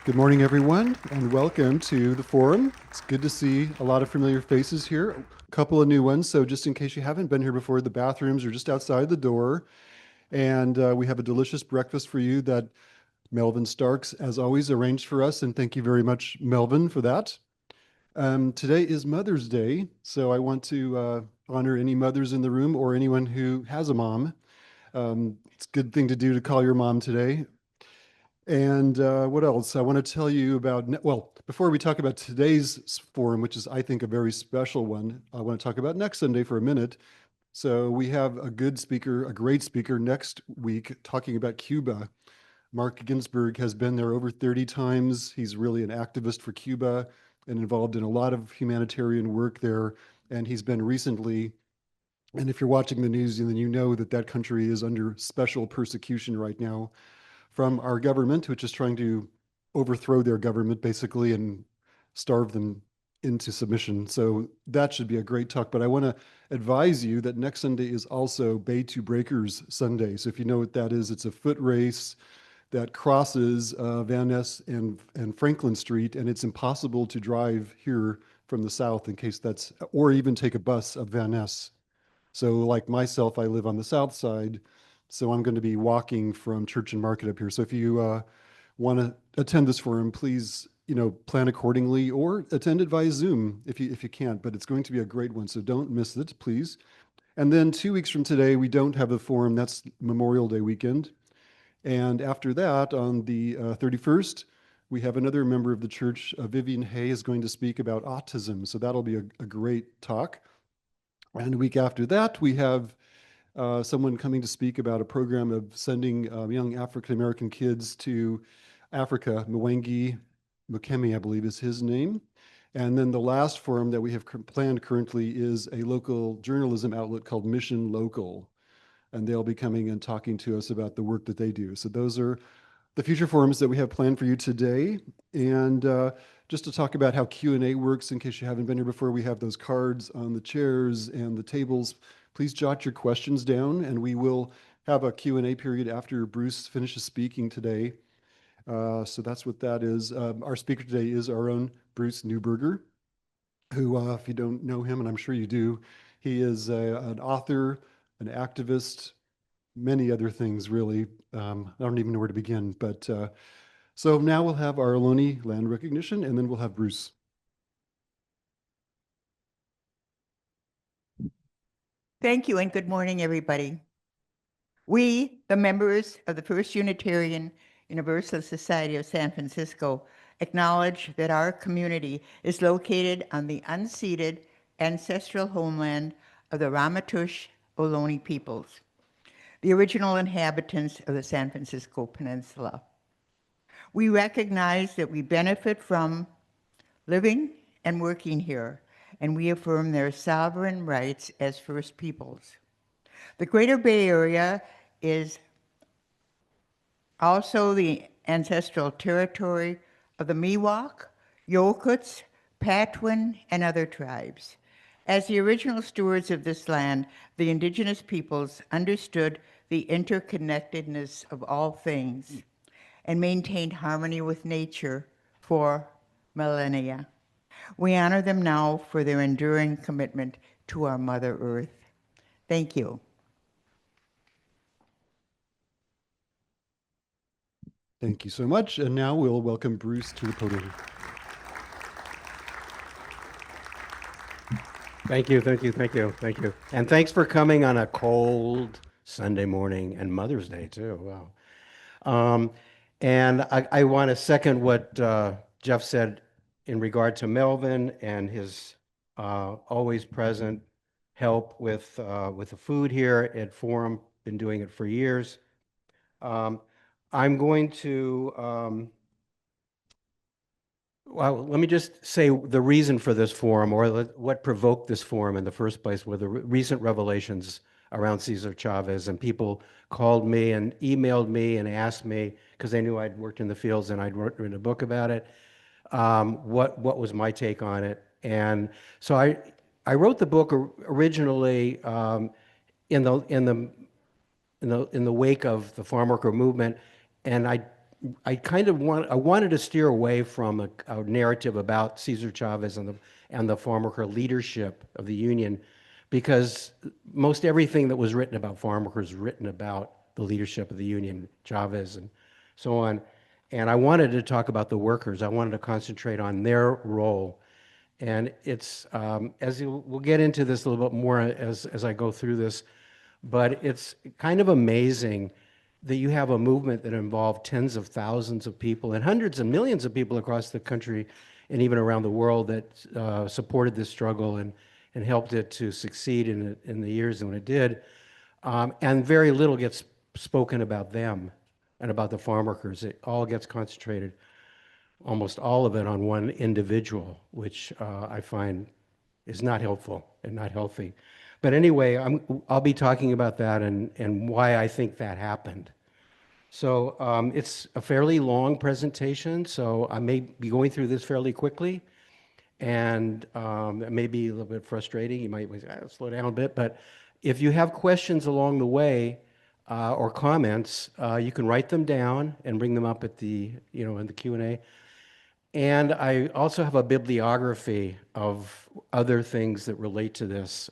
Good morning, everyone, and welcome to the forum. It's good to see a lot of familiar faces here, a couple of new ones. So just in case you haven't been here before, the bathrooms are just outside the door. And we have a delicious breakfast for you that Melvin Starks, as always, arranged for us. And thank you very much, Melvin, for that. Today is Mother's Day, so I want to honor any mothers in the room or anyone who has a mom. It's a good thing to do to call your mom today. And what else? I want to tell you about, well, before we talk about today's forum, which is, I think, a very special one, I want to talk about next Sunday for a minute. So we have a good speaker, a great speaker next week talking about Cuba. Mark Ginsburg has been there over 30 times. He's really an activist for Cuba and involved in a lot of humanitarian work there. And he's been recently, and if you're watching the news, then you know that that country is under special persecution right now from our government, which is trying to overthrow their government basically and starve them into submission. So that should be a great talk. But I want to advise you that next Sunday is also Bay to Breakers Sunday. So if you know what that is, it's a foot race that crosses Van Ness and Franklin Street, and it's impossible to drive here from the south in case that's, or even take a bus up Van Ness. So like myself, I live on the south side, so I'm going to be walking from Church and Market up here. So if you want to attend this forum, please, plan accordingly or attend it via Zoom if you can't. But it's going to be a great one, so don't miss it, please. And then 2 weeks from today, we don't have a forum. That's Memorial Day weekend. And after that, on the 31st, we have another member of the church, Vivian Hay, is going to speak about autism. So that'll be a great talk. And a week after that, we have someone coming to speak about a program of sending young African-American kids to Africa. Mwangi Mukemi, I believe is his name. And then the last forum that we have planned currently is a local journalism outlet called Mission Local. And they'll be coming and talking to us about the work that they do. So those are the future forums that we have planned for you today. And just to talk about how Q&A works, in case you haven't been here before, we have those cards on the chairs and the tables. Please jot your questions down, and we will have a Q&A period after Bruce finishes speaking today. So that's what that is. Our speaker today is our own Bruce Neuburger, who, if you don't know him, and I'm sure you do, he is an author, an activist, many other things, really. I don't even know where to begin. But so now we'll have our Ohlone land recognition, and then we'll have Bruce. Thank you, and good morning, everybody. We, the members of the First Unitarian Universalist Society of San Francisco, acknowledge that our community is located on the unceded ancestral homeland of the Ramaytush Ohlone peoples, the original inhabitants of the San Francisco Peninsula. We recognize that we benefit from living and working here, and we affirm their sovereign rights as First Peoples. The Greater Bay Area is also the ancestral territory of the Miwok, Yokuts, Patwin, and other tribes. As the original stewards of this land, the indigenous peoples understood the interconnectedness of all things and maintained harmony with nature for millennia. We honor them now for their enduring commitment to our Mother Earth. Thank you. Thank you so much. And now we'll welcome Bruce to the podium. Thank you. And thanks for coming on a cold Sunday morning and Mother's Day too. Wow. And I want to second what Jeff said in regard to Melvin and his always present help with the food here at Forum. Been doing it for years. I'm going to, well, let me just say the reason for this forum, or what provoked this forum in the first place, were the recent revelations around Cesar Chavez, and people called me and emailed me and asked me, because they knew I'd worked in the fields and I'd written a book about it, what was my take on it. And so I wrote the book originally in the wake of the farm worker movement, and I I wanted to steer away from a narrative about Cesar Chavez and the farm worker leadership of the union, because most everything that was written about farm workers was written about the leadership of the union, Chavez and so on. And I wanted to talk about the workers. I wanted to concentrate on their role. And it's, we'll get into this a little bit more as I go through this, but it's kind of amazing that you have a movement that involved tens of thousands of people and hundreds of millions of people across the country and even around the world that supported this struggle and helped it to succeed in the years when it did. And very little gets spoken about them and about the farm workers. It all gets concentrated, almost all of it, on one individual, which I find is not helpful and not healthy. But anyway, I'll be talking about that and why I think that happened. So it's a fairly long presentation, so I may be going through this fairly quickly, and it may be a little bit frustrating. You might say, slow down a bit, but if you have questions along the way or comments, you can write them down and bring them up at in the Q&A. And I also have a bibliography of other things that relate to this.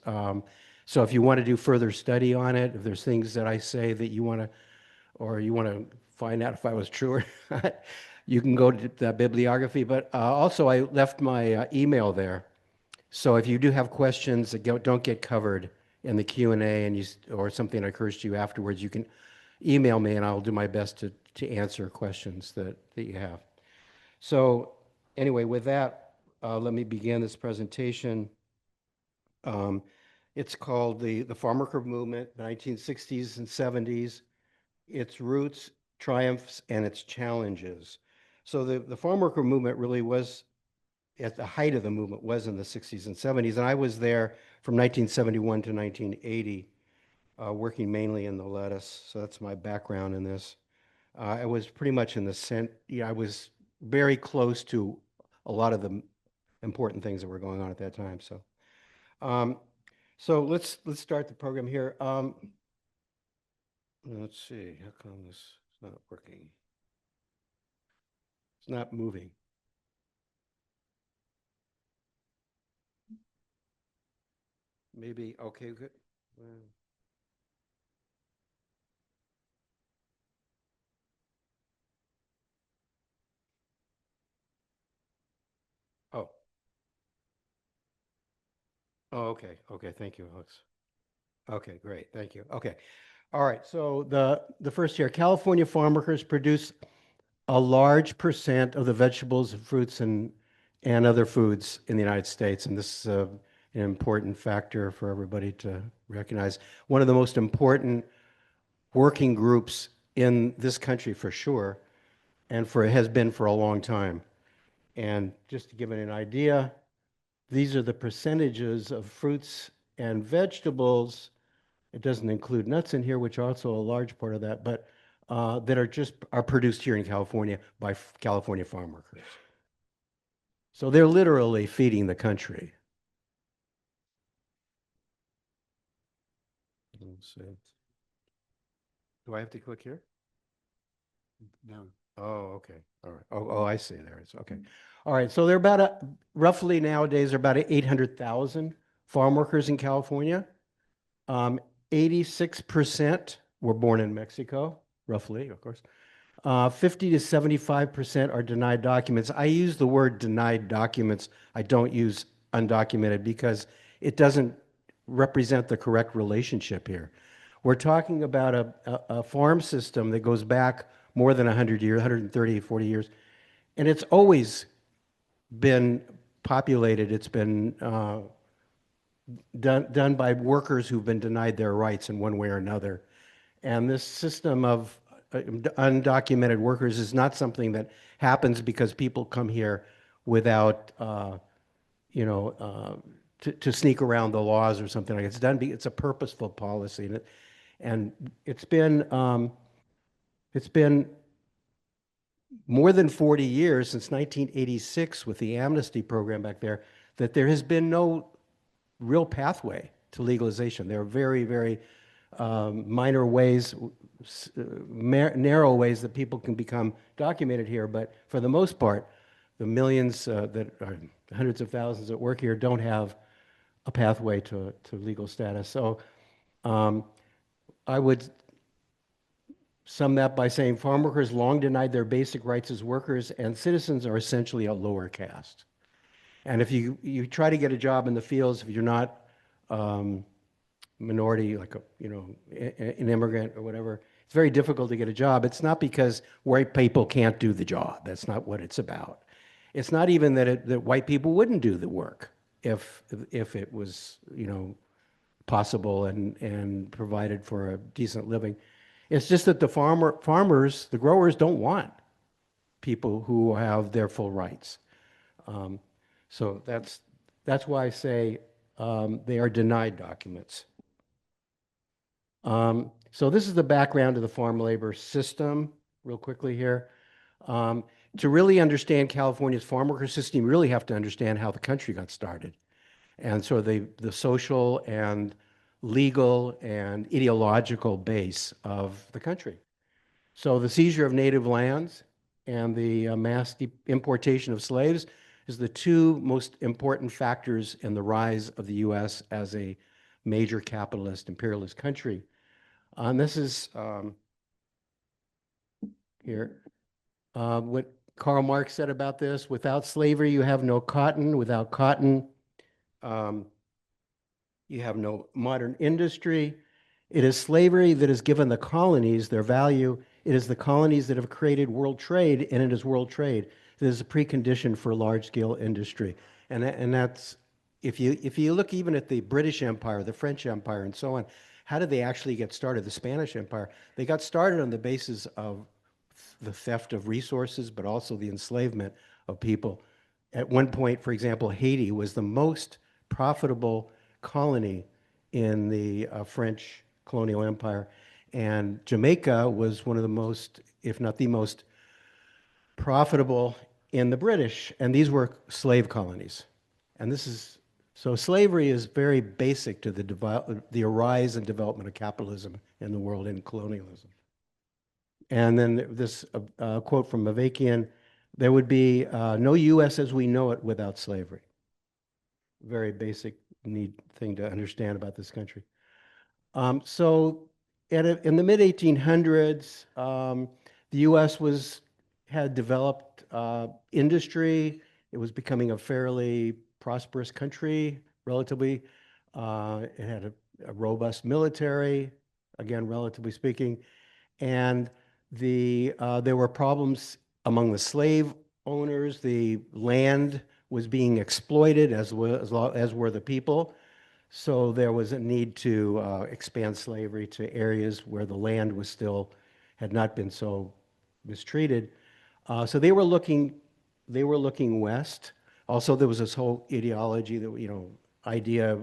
So if you want to do further study on it, if there's things that I say that you want to, or you want to find out if I was true or not, you can go to the bibliography. But also I left my email there. So if you do have questions that don't get covered in the Q&A or something occurs to you afterwards, you can email me and I'll do my best to answer questions that you have. So anyway, with that, let me begin this presentation. It's called the Farmworker Movement, 1960s and 70s, its roots, triumphs, and its challenges. So the Farmworker Movement really was, at the height of the movement, was in the 60s and 70s, and I was there from 1971 to 1980, working mainly in the lettuce, so that's my background in this. I was pretty much in the I was very close to a lot of the important things that were going on at that time. So let's start the program here. Let's see, how come this is not working? It's not moving. Maybe, okay, good. Oh. Oh, okay. Okay. Thank you, Alex. Okay, great. Thank you. Okay. All right. So the first here, California farm workers produce a large percent of the vegetables, fruits, and other foods in the United States. And this is an important factor for everybody to recognize. One of the most important working groups in this country for sure, and has been for a long time. And just to give it an idea, these are the percentages of fruits and vegetables. It doesn't include nuts in here, which are also a large part of that, but that are produced here in California by California farm workers. So they're literally feeding the country. Let's see. Do I have to click here? No. Oh, okay. All right. Oh, I see. There it is. Okay. All right. So they're about roughly nowadays, there are about 800,000 farm workers in California. 86% were born in Mexico, roughly, of course. 50 to 75% are denied documents. I use the word denied documents. I don't use undocumented because it doesn't represent the correct relationship here. We're talking about a farm system that goes back more than 100 years, 130, 40 years, and it's always been populated. It's been done by workers who've been denied their rights in one way or another. And this system of undocumented workers is not something that happens because people come here without, to sneak around the laws or something like that. It's done. It's a purposeful policy, and it's been more than 40 years, since 1986 with the amnesty program back there, that there has been no real pathway to legalization. There are very, very minor ways, narrow ways that people can become documented here. But for the most part, the millions that are hundreds of thousands that work here don't have a pathway to legal status. So I would sum that by saying farm workers long denied their basic rights as workers, and citizens are essentially a lower caste. And if you try to get a job in the fields, if you're not minority, like an immigrant or whatever, it's very difficult to get a job. It's not because white people can't do the job. That's not what it's about. It's not even that white people wouldn't do the work if it was possible and provided for a decent living. It's just that the farmers, the growers, don't want people who have their full rights. So that's why I say they are denied documents. So this is the background of the farm labor system, real quickly here. To really understand California's farm worker system, you really have to understand how the country got started. And so the social and legal and ideological base of the country. So the seizure of native lands and the mass importation of slaves is the two most important factors in the rise of the U.S. as a major capitalist imperialist country. And this is here what Karl Marx said about this: without slavery, you have no cotton. Without cotton, you have no modern industry. It is slavery that has given the colonies their value. It is the colonies that have created world trade, and it is world trade that is a precondition for large-scale industry. And that's, if you look even at the British Empire, the French Empire, and so on, how did they actually get started? The Spanish Empire, they got started on the basis of the theft of resources, but also the enslavement of people. At one point, for example, Haiti was the most profitable colony in the French colonial empire, and Jamaica was one of the most, if not the most, profitable in the British, and these were slave colonies. And this is, so slavery is very basic to the rise and development of capitalism in the world and colonialism. And then this quote from Avakian: there would be no U.S. as we know it without slavery. Very basic, neat thing to understand about this country. So in the mid-1800s, the U.S. had developed industry. It was becoming a fairly prosperous country, relatively. It had a robust military, again, relatively speaking. And there were problems among the slave owners. The land was being exploited as were the people. So there was a need to expand slavery to areas where the land had not been so mistreated. So they were looking west. Also, there was this whole ideology that, idea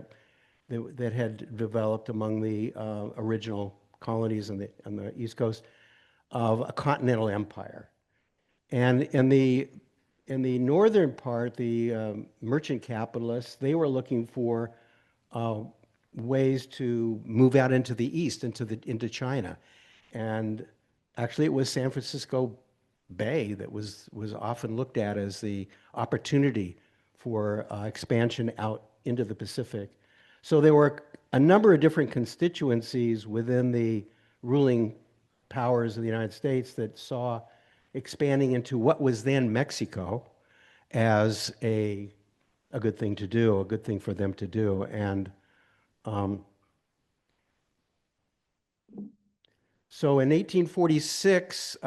that had developed among the original colonies on the East Coast of a continental empire. And in the northern part, the merchant capitalists, they were looking for ways to move out into the east, into China. And actually, it was San Francisco Bay that was often looked at as the opportunity for expansion out into the Pacific. So there were a number of different constituencies within the ruling powers of the United States that saw expanding into what was then Mexico as a good thing to do, a good thing for them to do. And so in 1846,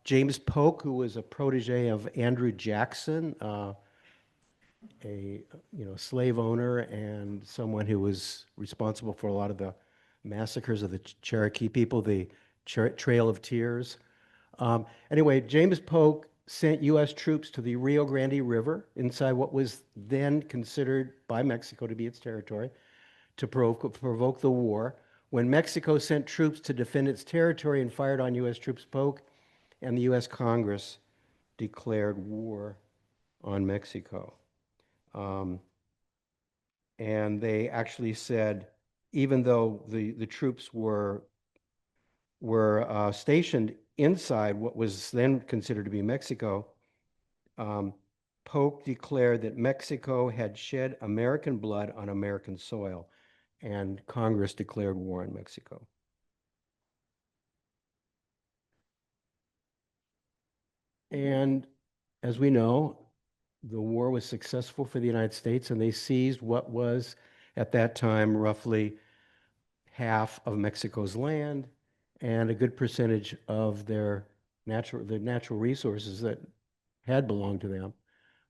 James Polk, who was a protege of Andrew Jackson, a slave owner and someone who was responsible for a lot of the massacres of the Cherokee people, the Trail of Tears. Anyway, James Polk sent U.S. troops to the Rio Grande River inside what was then considered by Mexico to be its territory to provoke the war. When Mexico sent troops to defend its territory and fired on U.S. troops, Polk and the U.S. Congress declared war on Mexico. And they actually said even though the troops were stationed inside what was then considered to be Mexico, um, Polk declared that Mexico had shed American blood on American soil, and Congress declared war on Mexico. And as we know, the war was successful for the United States, and they seized what was at that time roughly half of Mexico's land and a good percentage of the natural resources that had belonged to them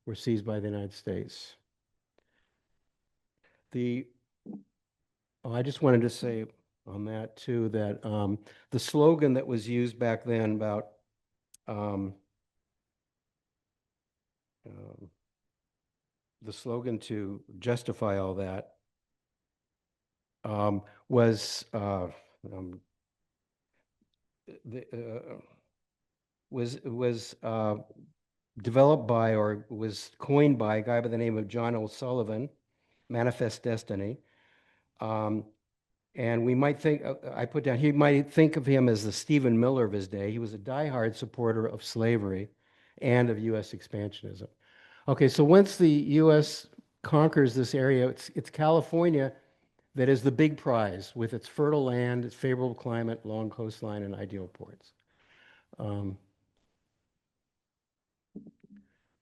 were seized by the United States. I just wanted to say on that too that the slogan that was used back then about um, um, the slogan to justify all that was um, the, was developed by or was coined by a guy by the name of John O'Sullivan, Manifest Destiny. And we might think, I put down, he might think of him as the Stephen Miller of his day. He was a diehard supporter of slavery and of U.S. expansionism. Okay, so once the U.S. conquers this area, it's California that is the big prize with its fertile land, its favorable climate, long coastline, and ideal ports.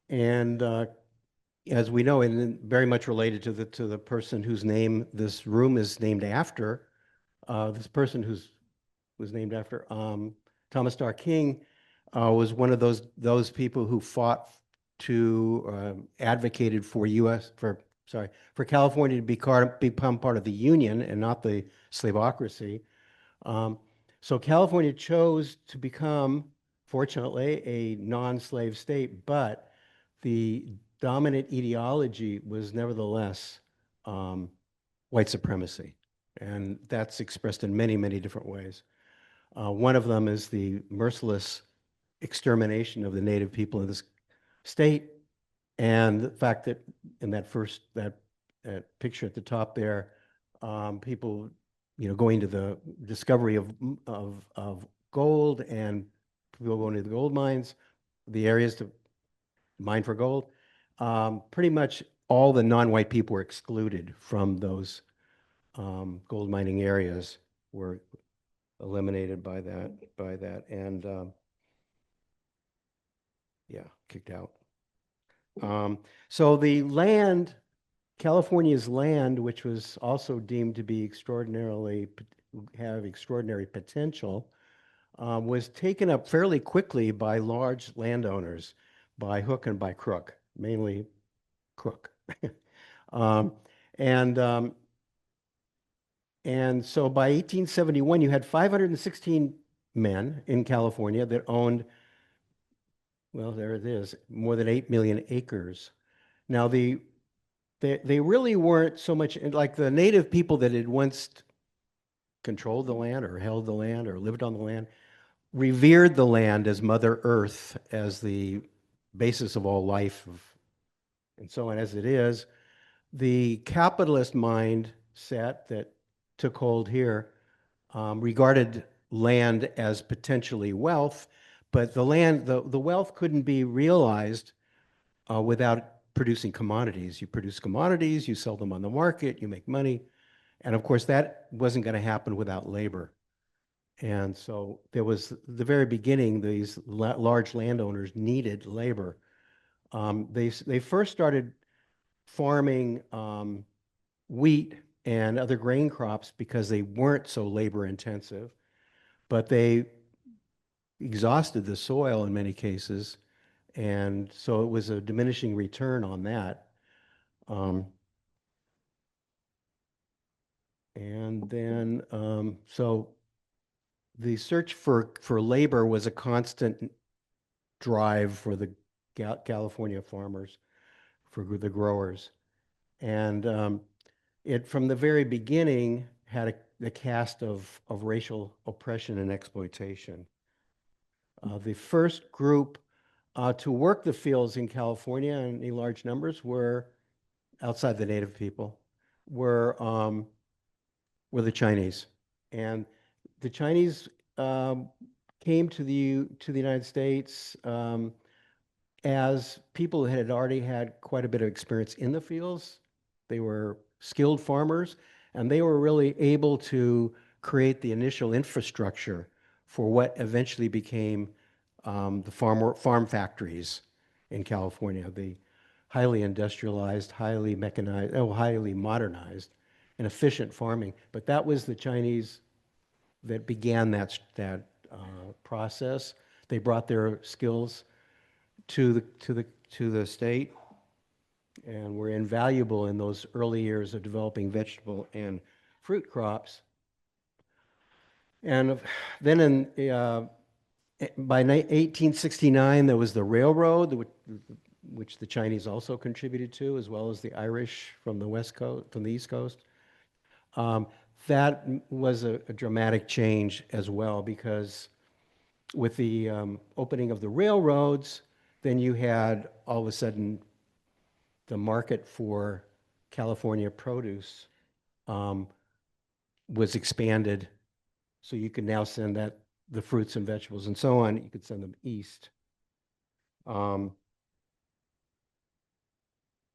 And as we know, and very much related to the person whose name this room is named after, this person was named after Thomas Starr King was one of those people who fought to advocated for for California to become part of the Union and not the slavocracy. So California chose to become, fortunately, a non-slave state, but the dominant ideology was nevertheless white supremacy. And that's expressed in many, many different ways. One of them is the merciless extermination of the native people of this state, and the fact that in that picture at the top there, people, going to the discovery of gold and people going to the gold mines, the areas to mine for gold. Pretty much all the non-white people were excluded from those gold mining areas, were eliminated by that, and yeah, kicked out. So the land, California's land, which was also deemed to be have extraordinary potential, was taken up fairly quickly by large landowners, by hook and by crook, mainly crook. um, and And so by 1871, you had 516 men in California that owned, well, there it is, more than 8 million acres. Now, they really weren't so much like the native people that had once controlled the land or held the land or lived on the land, revered the land as Mother Earth, as the basis of all life, and so on as it is. The capitalist mindset that took hold here regarded land as potentially wealth, but the wealth couldn't be realized without producing commodities. You produce commodities, you sell them on the market, you make money, and of course that wasn't going to happen without labor. And so there was the very beginning, these large landowners needed labor. They first started farming wheat and other grain crops because they weren't so labor intensive, but they exhausted the soil in many cases, and so it was a diminishing return on that. And then, so the search for labor was a constant drive for the California farmers, for the growers. And it, from the very beginning, had the cast of racial oppression and exploitation. The first group to work the fields in California in any large numbers were outside the native people, were were the Chinese. And the Chinese came to the United States as people had already had quite a bit of experience in the fields. They were skilled farmers, and they were really able to create the initial infrastructure for what eventually became the farm factories in California, the highly industrialized, highly mechanized, highly modernized and efficient farming. But that was the Chinese that began that process. They brought their skills to the state and were invaluable in those early years of developing vegetable and fruit crops. And then by 1869, there was the railroad, which the Chinese also contributed to, as well as the Irish from the West Coast, from the East Coast. That was a dramatic change as well, because with the opening of the railroads, then you had all of a sudden the market for California produce was expanded. So you could now send the fruits and vegetables and so on, you could send them east.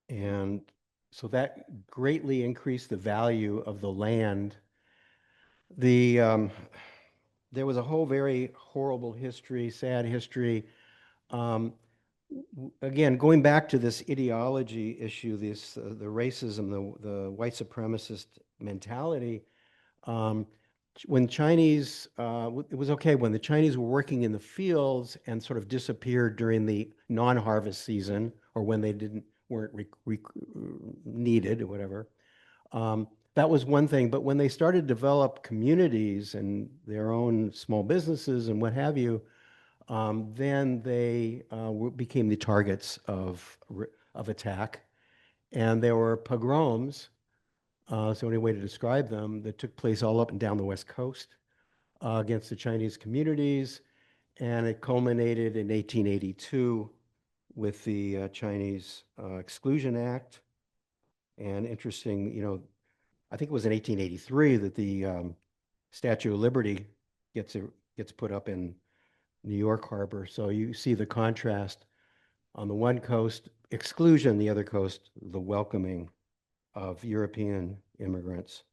And so that greatly increased the value of the land. There was a whole very horrible history, sad history. Again, going back to this ideology issue, the racism, the white supremacist mentality, when Chinese, it was okay when the Chinese were working in the fields and sort of disappeared during the non-harvest season, or when they weren't needed or whatever. That was one thing, but when they started to develop communities and their own small businesses and what have you, then they became the targets of attack, and there were pogroms. It's the only way to describe them, that took place all up and down the West Coast against the Chinese communities, and it culminated in 1882 with the Chinese Exclusion Act. And interesting, I think it was in 1883 that the Statue of Liberty gets put up in New York Harbor. So you see the contrast. On the one coast, exclusion, the other coast, the welcoming of European immigrants.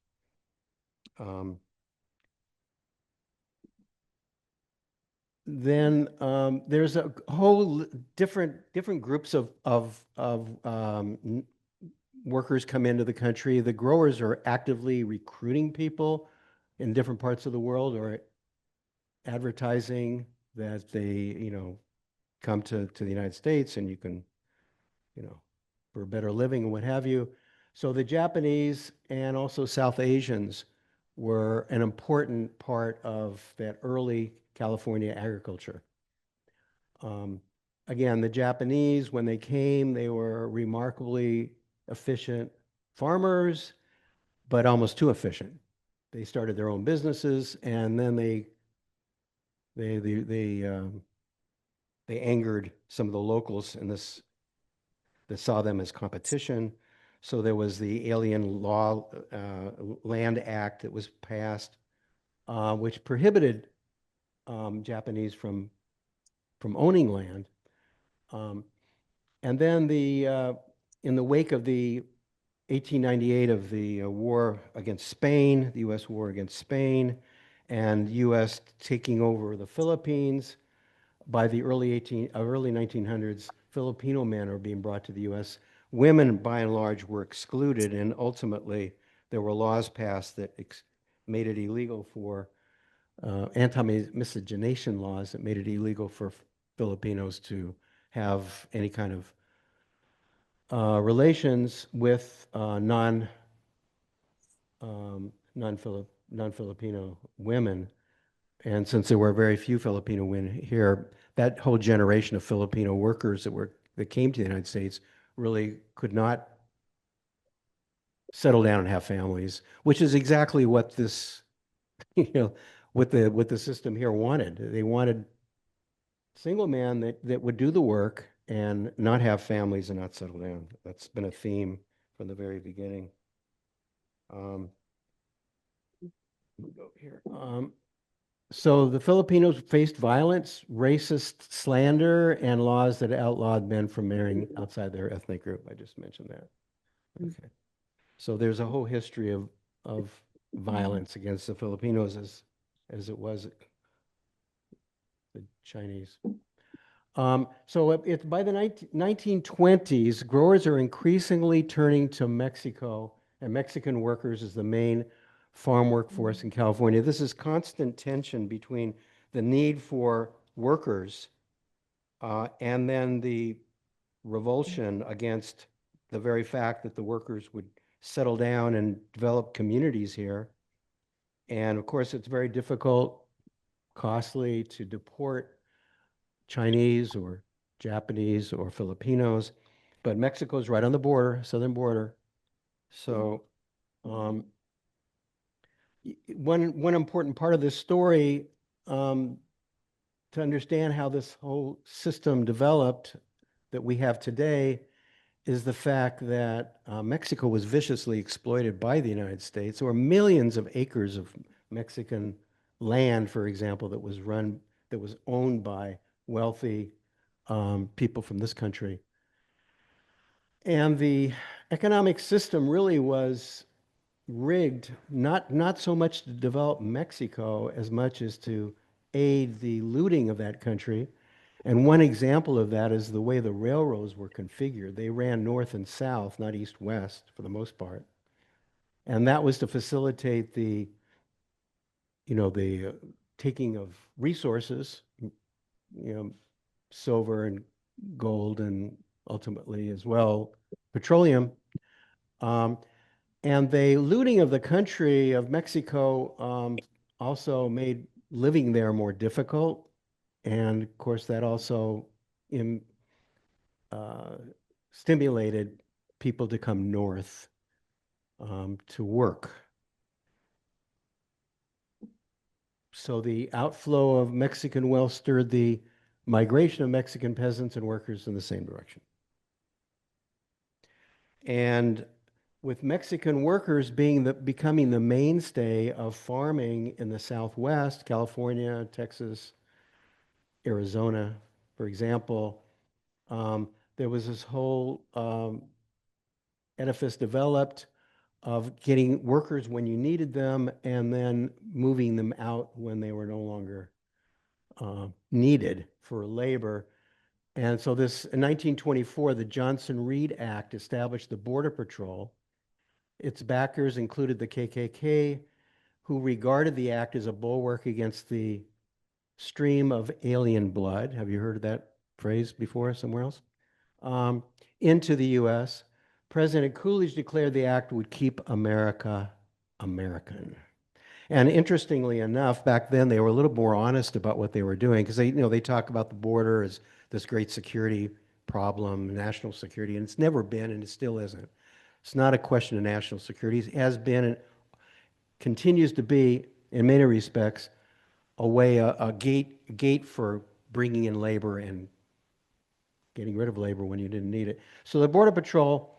Then there's a whole different groups of workers come into the country. The growers are actively recruiting people in different parts of the world, or advertising that they, come to the United States and you can, for a better living and what have you. So the Japanese and also South Asians were an important part of that early California agriculture. Again, the Japanese, when they came, they were remarkably efficient farmers, but almost too efficient. They started their own businesses, and then they angered some of the locals in this that saw them as competition. So there was the Alien Land Act that was passed, which prohibited Japanese from owning land. And then in the wake of the 1898 of the war against Spain, the U.S. war against Spain, and U.S. taking over the Philippines, by the early 1900s, Filipino men are being brought to the U.S. Women, by and large, were excluded, and ultimately there were laws passed that made it illegal for anti-miscegenation laws that made it illegal for Filipinos to have any kind of relations with non-Filipino women. And since there were very few Filipino women here, that whole generation of Filipino workers that came to the United States really could not settle down and have families, which is exactly what this, what the system here wanted. They wanted single men that would do the work and not have families and not settle down. That's been a theme from the very beginning. Go here. So the Filipinos faced violence, racist slander, and laws that outlawed men from marrying outside their ethnic group. I just mentioned that. Okay. So there's a whole history of violence against the Filipinos as it was the Chinese. So by the 1920s, growers are increasingly turning to Mexico, and Mexican workers as the main farm workforce in California. This is constant tension between the need for workers and then the revulsion against the very fact that the workers would settle down and develop communities here. And of course, it's very difficult, costly to deport Chinese or Japanese or Filipinos, but Mexico's right on the border, southern border. So one important part of this story to understand how this whole system developed that we have today is the fact that Mexico was viciously exploited by the United States. There were millions of acres of Mexican land, for example, that was owned by wealthy people from this country. And the economic system really was rigged, not so much to develop Mexico as much as to aid the looting of that country. And one example of that is the way the railroads were configured. They ran north and south, not east-west for the most part. And that was to facilitate the taking of resources, silver and gold and ultimately as well petroleum. And the looting of the country of Mexico also made living there more difficult. And of course, that also stimulated people to come north to work. So the outflow of Mexican wealth stirred the migration of Mexican peasants and workers in the same direction. And with Mexican workers becoming the mainstay of farming in the Southwest, California, Texas, Arizona, for example, there was this whole edifice developed of getting workers when you needed them and then moving them out when they were no longer needed for labor. And so in 1924, the Johnson-Reed Act established the Border Patrol. Its backers included the KKK, who regarded the act as a bulwark against the stream of alien blood. Have you heard of that phrase before somewhere else? Into the U.S. President Coolidge declared the act would keep America American. And interestingly enough, back then they were a little more honest about what they were doing because they talk about the border as this great security problem, national security, and it's never been and it still isn't. It's not a question of national security. It has been and continues to be, in many respects, a gate for bringing in labor and getting rid of labor when you didn't need it. So the Border Patrol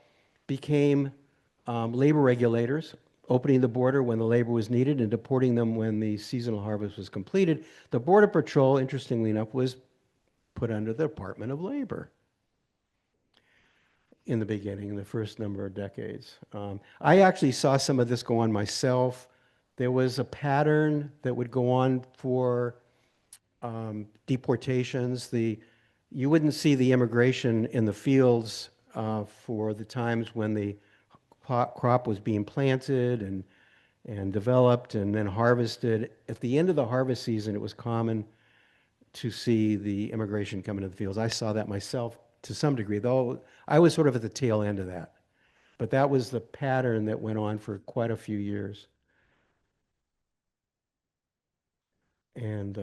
became labor regulators, opening the border when the labor was needed and deporting them when the seasonal harvest was completed. The Border Patrol, interestingly enough, was put under the Department of Labor in the beginning, in the first number of decades. I actually saw some of this go on myself. There was a pattern that would go on for deportations. You wouldn't see the immigration in the fields for the times when the crop was being planted and developed and then harvested. At the end of the harvest season, it was common to see the immigration come into the fields. I saw that myself to some degree, though I was sort of at the tail end of that. But that was the pattern that went on for quite a few years. And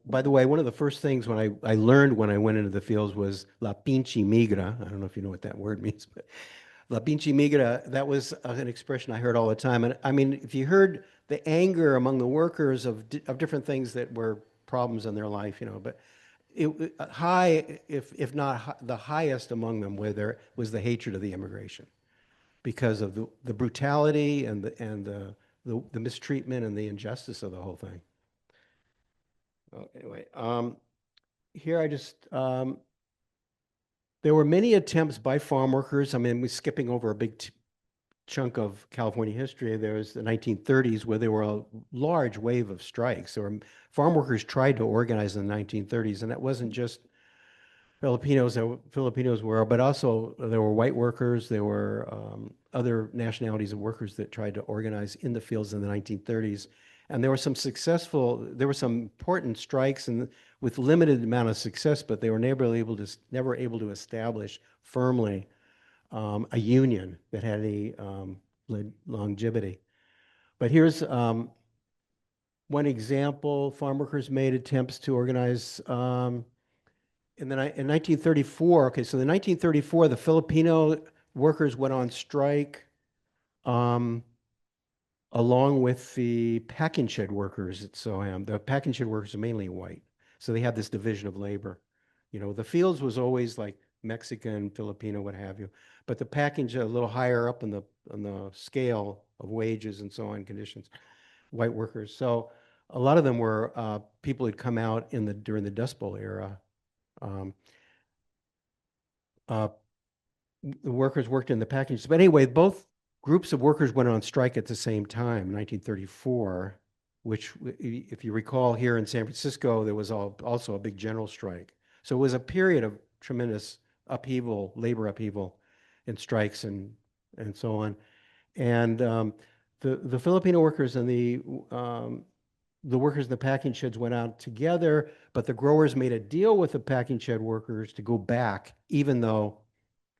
by the way, one of the first things I learned when I went into the fields was la pinche migra. I don't know if you know what that word means, but la pinche migra, that was an expression I heard all the time. And I mean, if you heard the anger among the workers of different things that were problems in their life, but high, if not the highest among them, was the hatred of the immigration because of the brutality and the the mistreatment and the injustice of the whole thing. Anyway, here I just, there were many attempts by farm workers. I mean, we're skipping over a big chunk of California history. There was the 1930s where there were a large wave of strikes. Farm workers tried to organize in the 1930s, and that wasn't just Filipinos were, but also there were white workers, there were other nationalities of workers that tried to organize in the fields in the 1930s. And there were some important strikes and with limited amount of success, but they were never able to establish firmly a union that had any longevity. But here's one example. Farm workers made attempts to organize in 1934. Okay, so in 1934, the Filipino workers went on strike along with the packing shed workers at SOAM. The packing shed workers are mainly white, so they had this division of labor. You know, the fields was always like Mexican, Filipino, what have you, but the packing shed a little higher up on the scale of wages and so on, conditions, white workers. So a lot of them were people who'd come out during the Dust Bowl era. The workers worked in the packages. But anyway, both groups of workers went on strike at the same time, 1934, which, if you recall, here in San Francisco, there was also a big general strike. So it was a period of tremendous upheaval, labor upheaval, and strikes and so on. And the Filipino workers and the workers in the packing sheds went out together, but the growers made a deal with the packing shed workers to go back,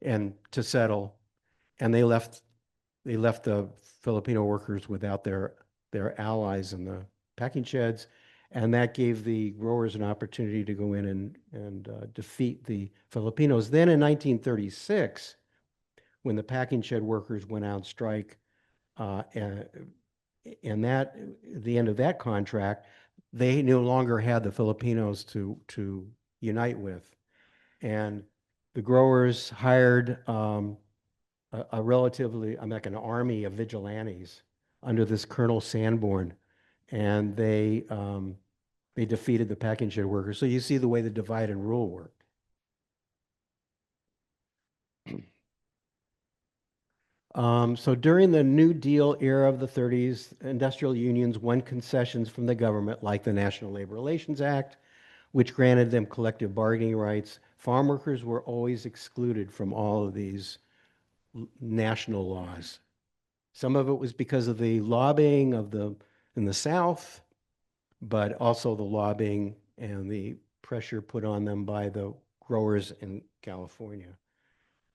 and to settle, and they left the Filipino workers without their allies in the packing sheds, and that gave the growers an opportunity to go in and defeat the Filipinos. Then in 1936, when the packing shed workers went out on strike, and at the end of that contract, they no longer had the Filipinos to unite with, and the growers hired a relatively, like an army of vigilantes under this Colonel Sanborn, and they defeated the packing shed workers. So you see the way the divide and rule worked. So during the New Deal era of the 30s, industrial unions won concessions from the government, like the National Labor Relations Act, which granted them collective bargaining rights. Farm workers were always excluded from all of these national laws. Some of it was because of the lobbying in the South, but also the lobbying and the pressure put on them by the growers in California.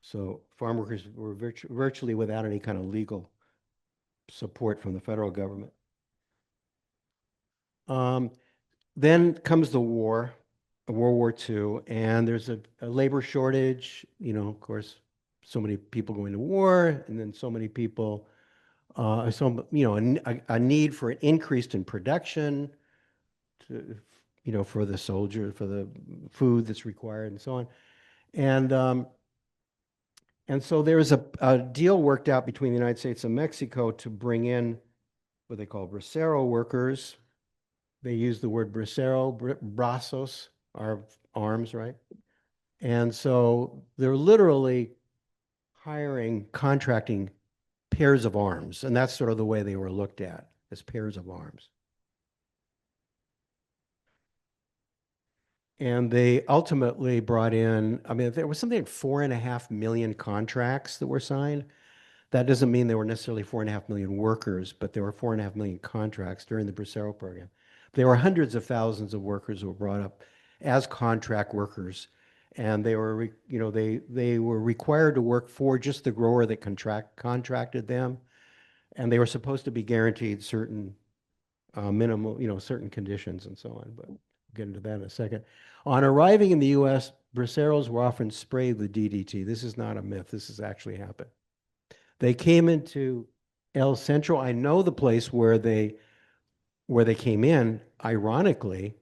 So farm workers were virtually without any kind of legal support from the federal government. Then comes the war, World War II, and there's a labor shortage. You know, of course, so many people going to war, and then so many people, a need for an increase in production, for the soldier, for the food that's required, and so on. And so there was a deal worked out between the United States and Mexico to bring in what they call bracero workers. They use the word bracero, brazos are arms, right? And so they're literally contracting pairs of arms. And that's sort of the way they were looked at, as pairs of arms. And they ultimately brought in, I mean, there was something like 4.5 million contracts that were signed. That doesn't mean there were necessarily 4.5 million workers, but there were 4.5 million contracts during the Bracero program. There were hundreds of thousands of workers who were brought up as contract workers, and they were, they were required to work for just the grower that contracted them, and they were supposed to be guaranteed certain minimal, certain conditions and so on. But we'll get into that in a second. On arriving in the U.S., braceros were often sprayed with DDT. This is not a myth. This has actually happened. They came into El Centro. I know the place where they came in. Ironically,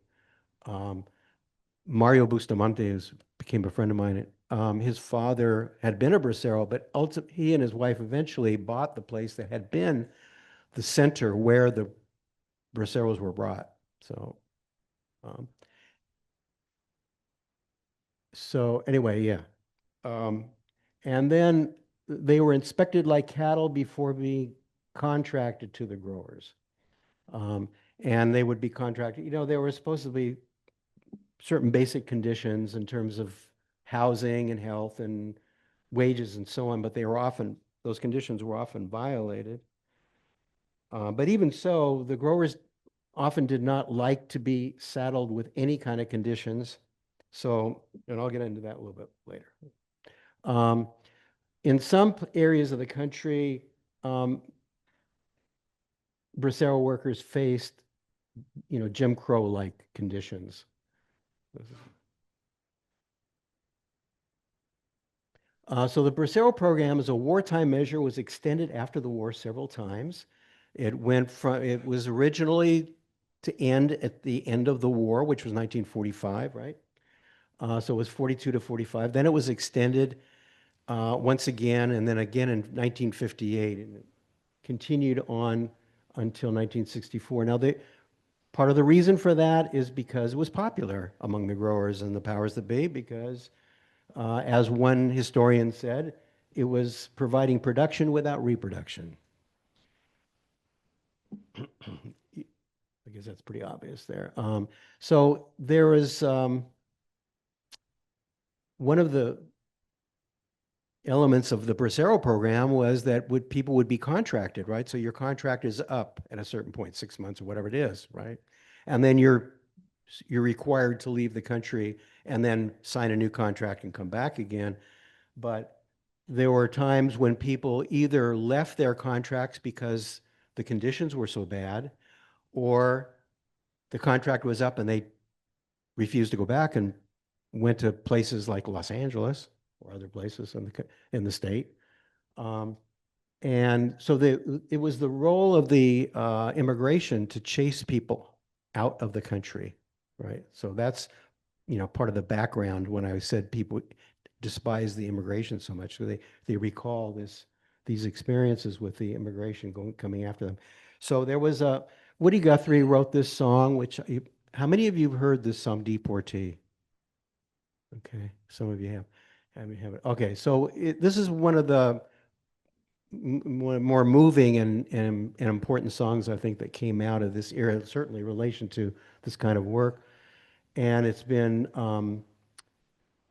Mario Bustamante became a friend of mine. His father had been a bracero, but he and his wife eventually bought the place that had been the center where the braceros were brought. Um, so anyway, yeah. And then they were inspected like cattle before being contracted to the growers. Um, and they would be contracted, there were supposed to be certain basic conditions in terms of housing and health and wages and so on, but those conditions were often violated. But even so, the growers often did not like to be saddled with any kind of conditions. So, and I'll get into that a little bit later. Um, in some areas of the country, bracero workers faced, Jim Crow-like conditions. So the bracero program as a wartime measure was extended after the war several times. It was originally to end at the end of the war, which was 1945, right? So it was 42 to 45. Then it was extended once again, and then again in 1958, and it continued on until 1964. Now, part of the reason for that is because it was popular among the growers and the powers that be, because as one historian said, it was providing production without reproduction. I guess that's pretty obvious there. So there is one of the elements of the Bracero program was that people would be contracted, right? So your contract is up at a certain point, 6 months or whatever it is, right? And then you're required to leave the country and then sign a new contract and come back again. But there were times when people either left their contracts because the conditions were so bad, or the contract was up and they refused to go back and went to places like Los Angeles or other places in the state. And so it was the role of the immigration to chase people out of the country, right? So that's, part of the background when I said people despise the immigration so much. So they recall these experiences with the immigration coming after them. So there was Woody Guthrie wrote this song, how many of you have heard this song, Deportee? Okay, some of you have. Have it. Okay, so this is one of the more moving and important songs, I think, that came out of this era, certainly in relation to this kind of work. And it's been,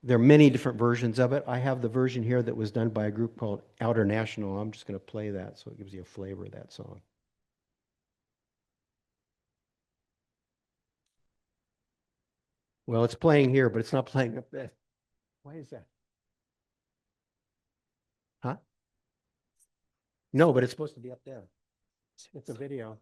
there are many different versions of it. I have the version here that was done by a group called Outer National. I'm just going to play that so it gives you a flavor of that song. Well, it's playing here, but it's not playing up there. Why is that? Huh? No, but it's supposed to be up there. It's a video.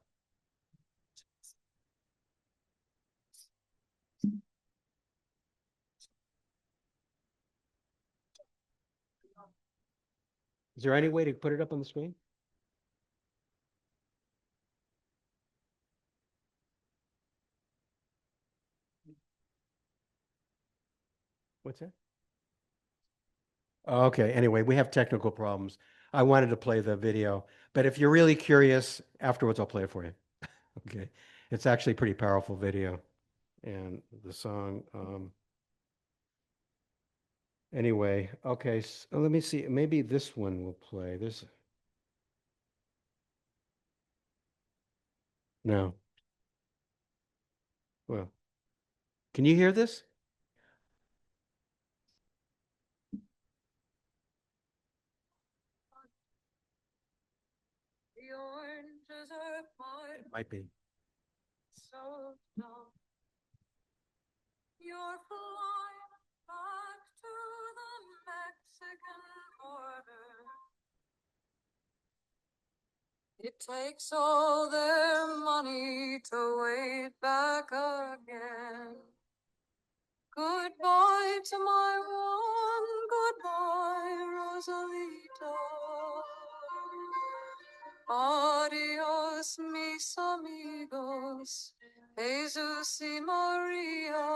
Is there any way to put it up on the screen? What's that? Okay, anyway, we have technical problems. I wanted to play the video, but if you're really curious, afterwards I'll play it for you. Okay, it's actually a pretty powerful video, and the song. Anyway, okay, so let me see. Maybe this one will play. No. Well, can you hear this? The oranges are fine, Might be. so dumb. You're flying back to the Mexican border. It takes all their money to wait back again. Goodbye to my one, goodbye, Rosalito. Adios, mis amigos, Jesus y Maria.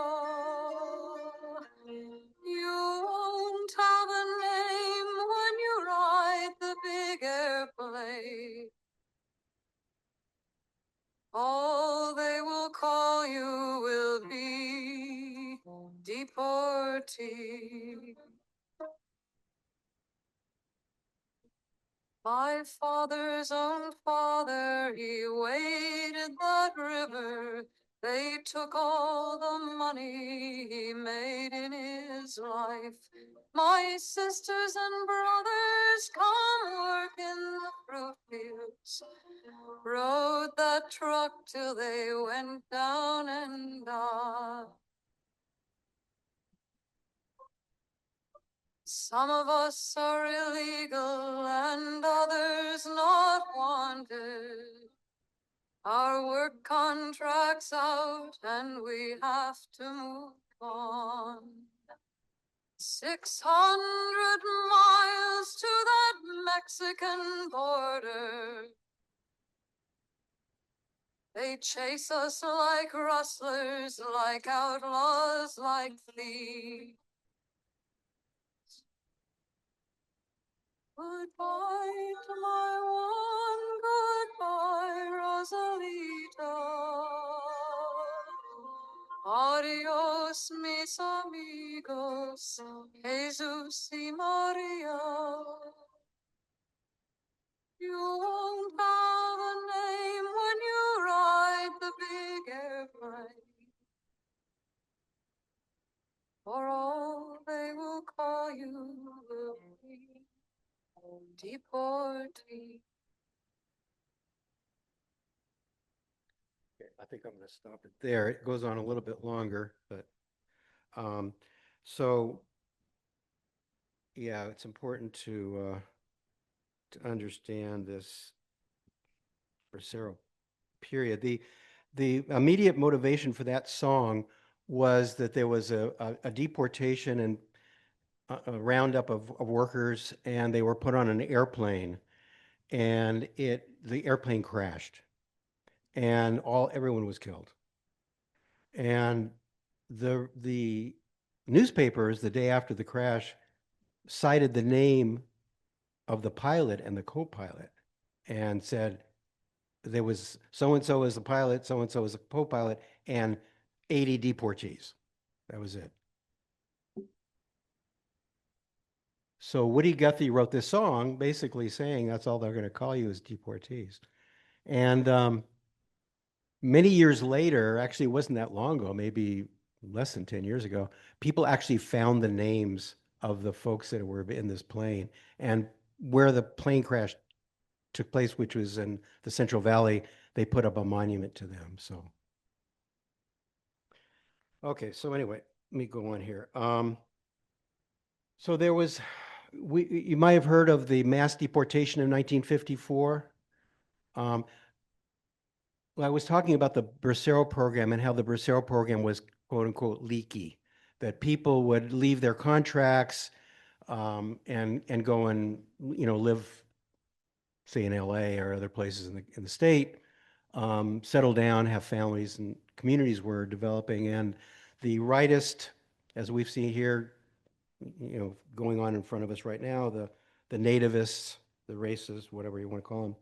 You won't have a name when you ride the big airplane. All they will call you will be deportee. My father's own father, he waded that river. They took all the money he made in his life. My sisters and brothers come work in the fruit fields. Rode that truck till they went down and died. Some of us are illegal and others not wanted. Our work contract's out and we have to move on. 600 miles to that Mexican border. They chase us like rustlers, like outlaws, like thieves. Goodbye to my one, goodbye, Rosalita. Adios, mis amigos, Jesus y Maria. You won't have a name when you ride the big airplane. For all they will call you will be deportee. Okay, I think I'm going to stop it there. It goes on a little bit longer, but so yeah, it's important to understand this Bracero period. The immediate motivation for that song was that there was a deportation and a roundup of workers, and they were put on an airplane, and the airplane crashed, and everyone was killed. And the newspapers the day after the crash cited the name of the pilot and the co-pilot and said there was so-and-so as the pilot, so-and-so as the co-pilot, and 80 deportees. That was it. So Woody Guthrie wrote this song basically saying that's all they're going to call you is deportees. And many years later, actually it wasn't that long ago, maybe less than 10 years ago, people actually found the names of the folks that were in this plane. And where the plane crash took place, which was in the Central Valley, they put up a monument to them. So, okay, so anyway, let me go on here. So there was, you might have heard of the mass deportation of 1954. Well, I was talking about the Bracero program and how the Bracero program was quote unquote leaky, that people would leave their contracts and go and live, say in LA or other places in the state, settle down, have families, and communities were developing. And the rightist, as we've seen here, going on in front of us right now, the nativists, the racists, whatever you want to call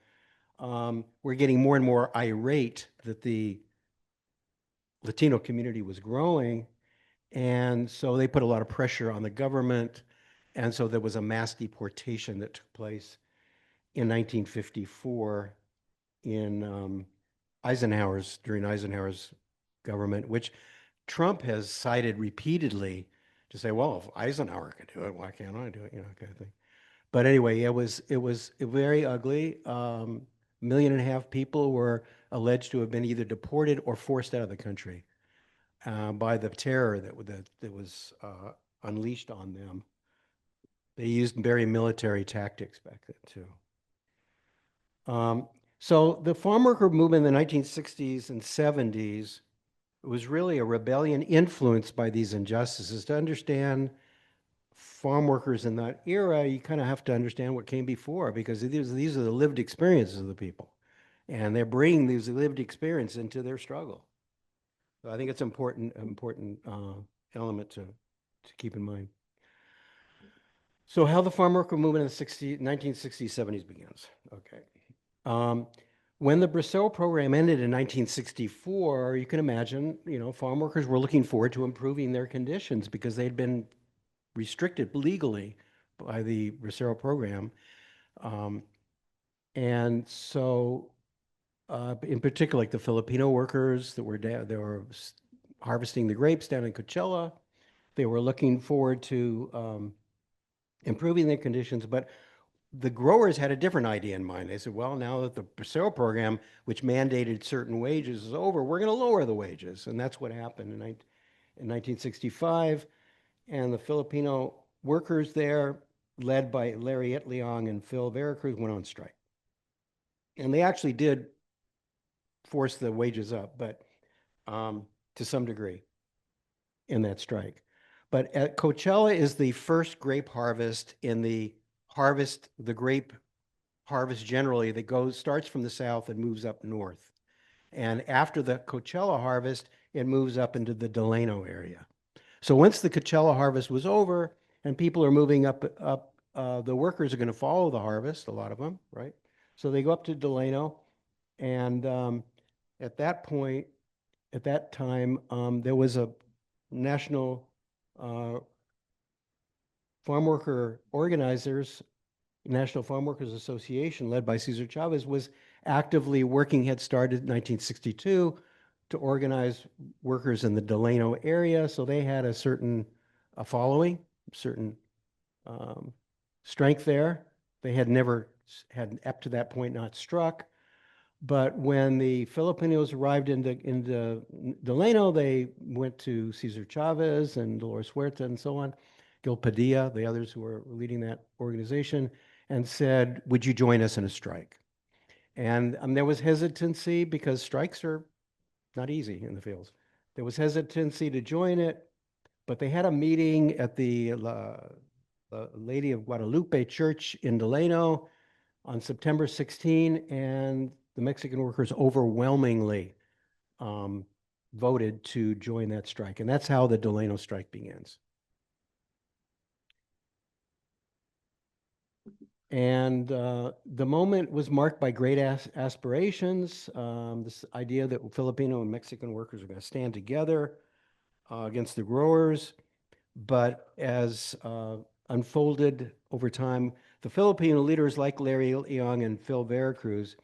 them, were getting more and more irate that the Latino community was growing. And so they put a lot of pressure on the government. And so there was a mass deportation that took place in 1954 in during Eisenhower's government, which Trump has cited repeatedly to say, well, if Eisenhower could do it, why can't I do it? Kind of thing. But anyway, it was very ugly. 1.5 million people were alleged to have been either deported or forced out of the country by the terror that was unleashed on them. They used very military tactics back then too. So the farm worker movement in the 1960s and 70s was really a rebellion influenced by these injustices. To understand farm workers in that era, you kind of have to understand what came before, because these are the lived experiences of the people, and they're bringing these lived experience into their struggle. So I think it's important element to keep in mind. So how the farm worker movement in the 1960s, 70s begins. Okay. When the Brazil program ended in 1964, you can imagine, farm workers were looking forward to improving their conditions because they'd been restricted legally by the Brazil program. Um, and so, in particular, like the Filipino workers that were down, they were harvesting the grapes down in Coachella. They were looking forward to improving their conditions, but the growers had a different idea in mind. They said, well, now that the Brazil program, which mandated certain wages, is over, we're going to lower the wages. And that's what happened in 1965. And the Filipino workers there, led by Larry Etliong and Phil Veracruz, went on strike. And they actually did force the wages up, but to some degree in that strike. But at Coachella is the first grape harvest in the grape harvest generally that starts from the south and moves up north. And after the Coachella harvest, it moves up into the Delano area. So once the Coachella harvest was over and people are moving up, the workers are going to follow the harvest, a lot of them, right? So they go up to Delano, and at that time, there was a national farm worker organizers, National Farm Workers Association, led by Cesar Chavez, was actively working, had started in 1962 to organize workers in the Delano area. So they had a certain following, certain strength there. They had never had, up to that point, not struck. But when the Filipinos arrived into Delano, they went to Cesar Chavez and Dolores Huerta and so on, Gil Padilla, the others who were leading that organization, and said, would you join us in a strike? And there was hesitancy because strikes are not easy in the fields. There was hesitancy to join it, but they had a meeting at the Lady of Guadalupe Church in Delano on September 16, and the Mexican workers overwhelmingly voted to join that strike. And that's how the Delano strike begins. And the moment was marked by great aspirations, this idea that Filipino and Mexican workers are going to stand together against the growers. But as unfolded over time, the Filipino leaders like Larry Leong and Phil Veracruz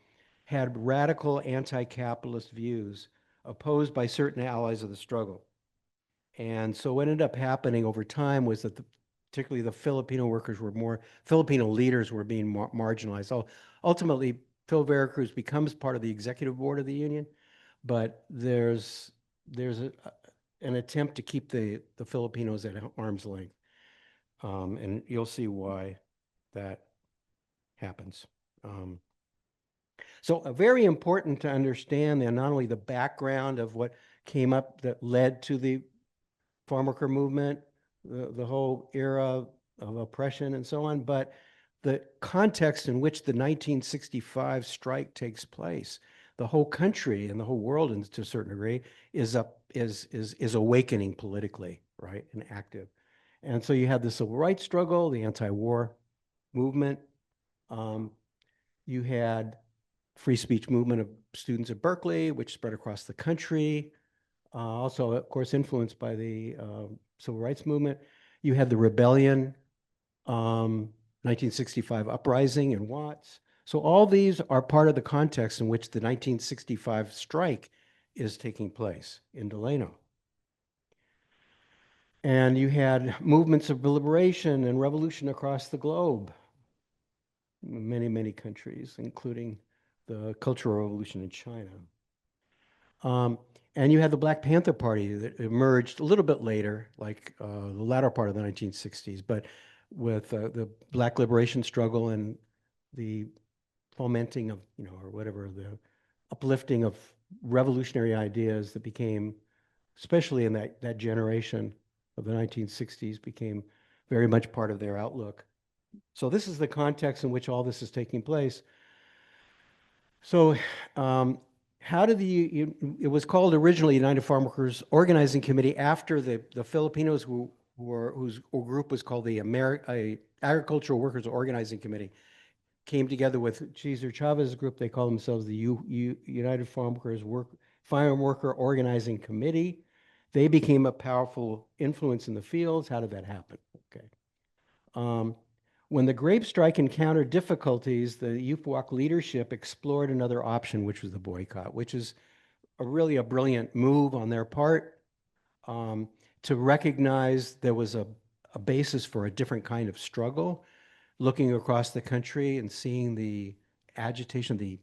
had radical anti-capitalist views opposed by certain allies of the struggle. And so what ended up happening over time was that particularly the Filipino leaders were being marginalized. So ultimately, Phil Veracruz becomes part of the executive board of the union, but there's an attempt to keep the Filipinos at arm's length. And you'll see why that happens. So very important to understand that not only the background of what came up that led to the farm worker movement, the whole era of oppression and so on, but the context in which the 1965 strike takes place. The whole country and the whole world, and to a certain degree, is awakening politically, right, and active. And so you had the civil rights struggle, the anti-war movement. You had free speech movement of students at Berkeley, which spread across the country. Also, of course, influenced by the civil rights movement. You had the rebellion, 1965 uprising in Watts. So all these are part of the context in which the 1965 strike is taking place in Delano. And you had movements of liberation and revolution across the globe, many, many countries, including the Cultural Revolution in China. And you had the Black Panther Party that emerged a little bit later, like the latter part of the 1960s, but with the Black liberation struggle and the fomenting of, or whatever, the uplifting of revolutionary ideas that became, especially in that generation of the 1960s, became very much part of their outlook. So this is the context in which all this is taking place. So how did it was called originally United Farm Workers Organizing Committee after the Filipinos whose group was called the Agricultural Workers Organizing Committee, came together with Cesar Chavez's group. They call themselves the United Farm Worker Organizing Committee. They became a powerful influence in the fields. How did that happen? Okay. When the grape strike encountered difficulties, the UFWOC leadership explored another option, which was the boycott, which is really a brilliant move on their part, to recognize there was a basis for a different kind of struggle, looking across the country and seeing the agitation, the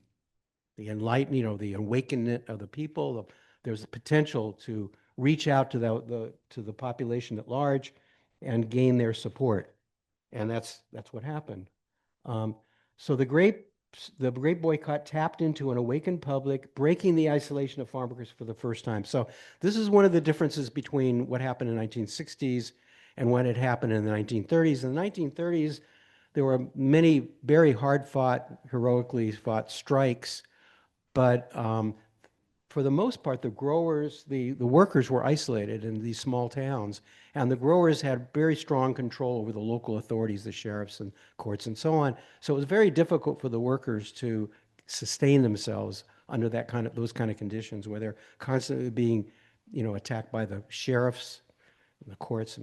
enlightenment, the awakening of the people. There's a potential to reach out to the population at large and gain their support. And that's what happened. So the grape boycott tapped into an awakened public, breaking the isolation of farm workers for the first time. So this is one of the differences between what happened in the 1960s and what had happened in the 1930s. In the 1930s, there were many very hard-fought, heroically fought strikes, but for the most part, the growers, the workers were isolated in these small towns, and the growers had very strong control over the local authorities, the sheriffs and courts and so on. So it was very difficult for the workers to sustain themselves under those kind of conditions where they're constantly being, attacked by the sheriffs and the courts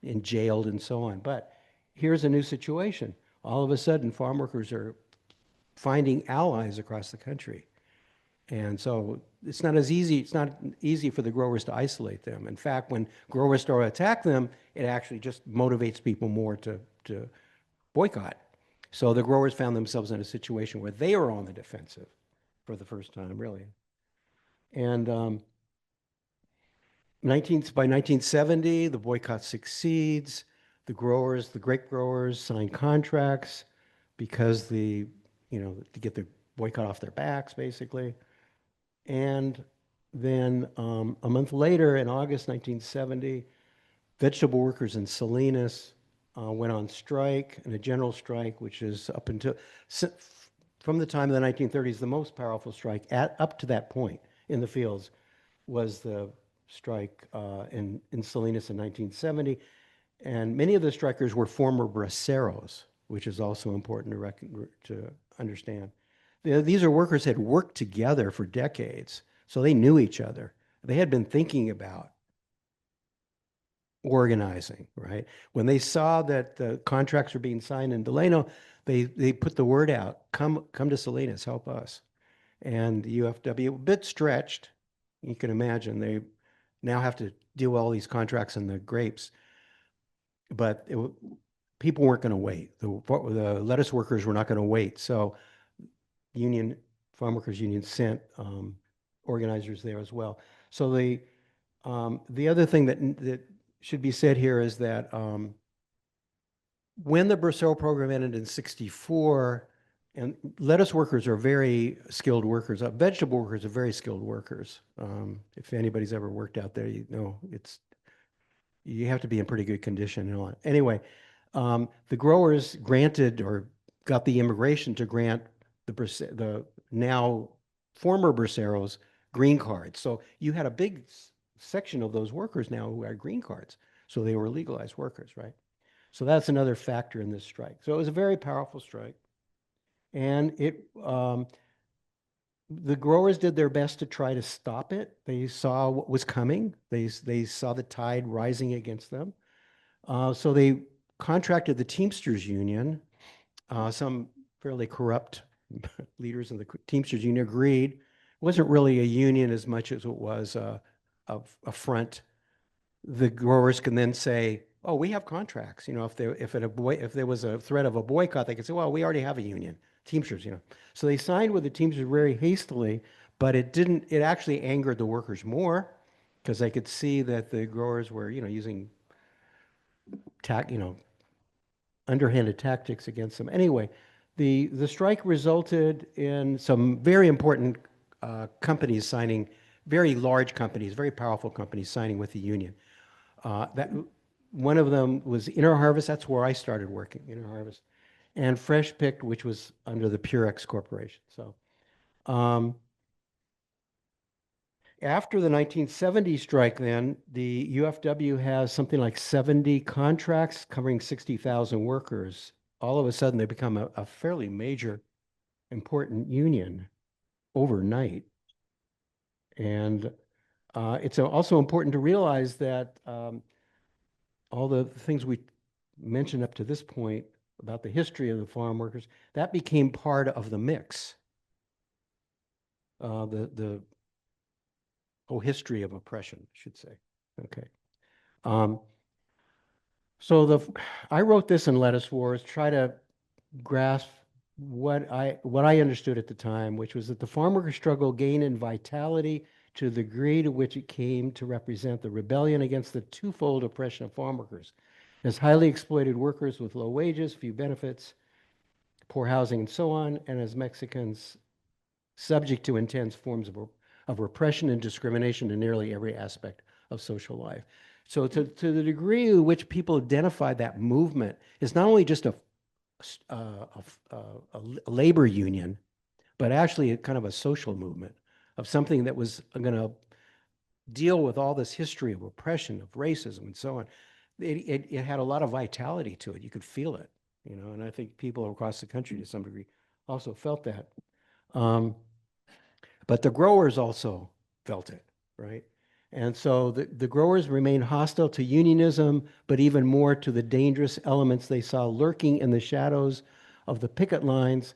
and jailed and so on. But here's a new situation. All of a sudden, farm workers are finding allies across the country. And so it's not easy for the growers to isolate them. In fact, when growers start to attack them, it actually just motivates people more to boycott. So the growers found themselves in a situation where they were on the defensive for the first time, really. And by 1970, the boycott succeeds. The grape growers sign contracts because to get the boycott off their backs, basically. And then a month later, in August 1970, vegetable workers in Salinas went on strike, and a general strike, which is from the time of the 1930s, the most powerful strike up to that point in the fields was the strike in Salinas in 1970. And many of the strikers were former braceros, which is also important to understand. These are workers who had worked together for decades, so they knew each other. They had been thinking about organizing, right? When they saw that the contracts were being signed in Delano, they put the word out, come to Salinas, help us. And the UFW, a bit stretched, you can imagine, they now have to deal with all these contracts and the grapes. But people weren't going to wait. The lettuce workers were not going to wait. So Farm Workers Union sent organizers there as well. So the other thing that should be said here is that when the Bracero program ended in '64, and lettuce workers are very skilled workers. Vegetable workers are very skilled workers. If anybody's ever worked out there, you have to be in pretty good condition and all that. Anyway, the growers granted or got the immigration to grant the now former braceros green cards. So you had a big section of those workers now who had green cards. So they were legalized workers, right? So that's another factor in this strike. So it was a very powerful strike. And the growers did their best to try to stop it. They saw what was coming. They saw the tide rising against them. So they contracted the Teamsters Union. Some fairly corrupt leaders of the Teamsters Union agreed. It wasn't really a union as much as it was a front. The growers can then say, "Oh, we have contracts." If there was a threat of a boycott, they could say, "Well, we already have a union, Teamsters." So they signed with the Teamsters very hastily, but it didn't. It actually angered the workers more because they could see that the growers were, using underhanded tactics against them. Anyway, the strike resulted in some very important companies signing, very large companies, very powerful companies signing with the union. That one of them was Inner Harvest. That's where I started working, Inner Harvest, and Fresh Picked, which was under the Purex Corporation. So after the 1970 strike, then the UFW has something like 70 contracts covering 60,000 workers. all of a sudden they become a fairly major, important union overnight. And it's also important to realize that all the things we mentioned up to this point about the history of the farm workers, that became part of the mix. The whole history of oppression, I should say. Okay. So I wrote this in Lettuce Wars, try to grasp what I understood at the time, which was that the farm worker struggle gained in vitality to the degree to which it came to represent the rebellion against the twofold oppression of farm workers as highly exploited workers with low wages, few benefits, poor housing, and so on, and as Mexicans subject to intense forms of repression and discrimination in nearly every aspect of social life. So to the degree to which people identify that movement is not only just a labor union, but actually a kind of a social movement of something that was going to deal with all this history of oppression, of racism, and so on. It had a lot of vitality to it. You could feel it, and I think people across the country to some degree also felt that. But the growers also felt it, right? And so the growers remained hostile to unionism, but even more to the dangerous elements they saw lurking in the shadows of the picket lines.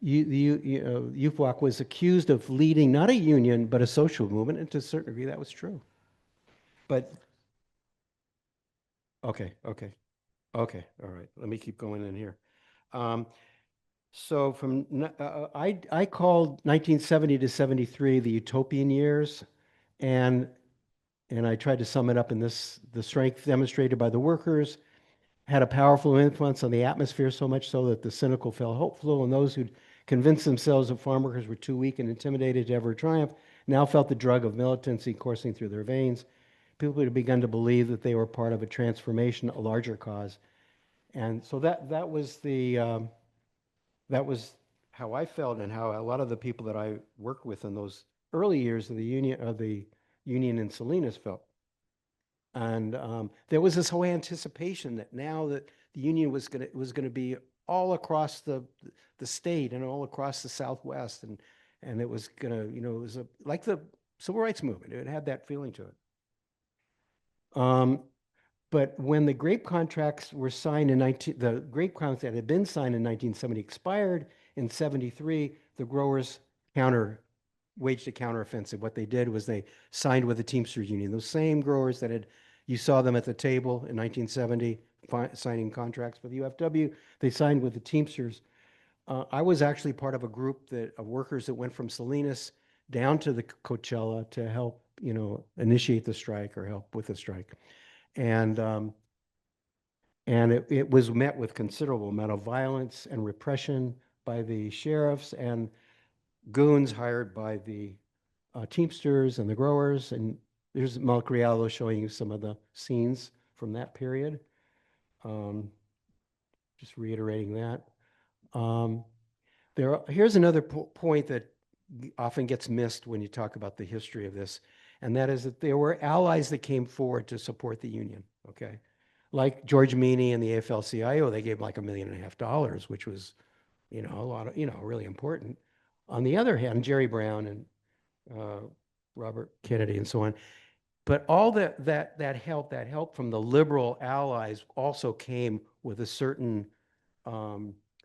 UFWAC was accused of leading not a union, but a social movement, and to a certain degree that was true. But, okay, all right, let me keep going in here. So I called 1970 to 73 the utopian years, and I tried to sum it up in this: the strength demonstrated by the workers had a powerful influence on the atmosphere, so much so that the cynical felt hopeful, and those who'd convinced themselves that farm workers were too weak and intimidated to ever triumph now felt the drug of militancy coursing through their veins. People had begun to believe that they were part of a transformation, a larger cause. And so that was how I felt, and how a lot of the people that I worked with in those early years of the union in Salinas felt. And there was this whole anticipation that now that the union was going to be all across the state and all across the Southwest, and it was going to, it was like the civil rights movement. It had that feeling to it. But when the grape contracts were signed the grape contracts that had been signed in 1970 expired in 73, the growers waged a counteroffensive. What they did was they signed with the Teamsters Union. Those same growers you saw them at the table in 1970 signing contracts with the UFW, they signed with the Teamsters. I was actually part of a group of workers that went from Salinas down to the Coachella to help, initiate the strike or help with the strike. And it was met with considerable amount of violence and repression by the sheriffs and goons hired by the Teamsters and the growers. And there's Mark Riallo showing you some of the scenes from that period. Just reiterating that. Here's another point that often gets missed when you talk about the history of this, and that is that there were allies that came forward to support the union, okay? Like George Meany and the AFL-CIO, they gave like $1.5 million, which was, a lot of, really important. On the other hand, Jerry Brown and Robert Kennedy and so on. But all that help from the liberal allies also came with a certain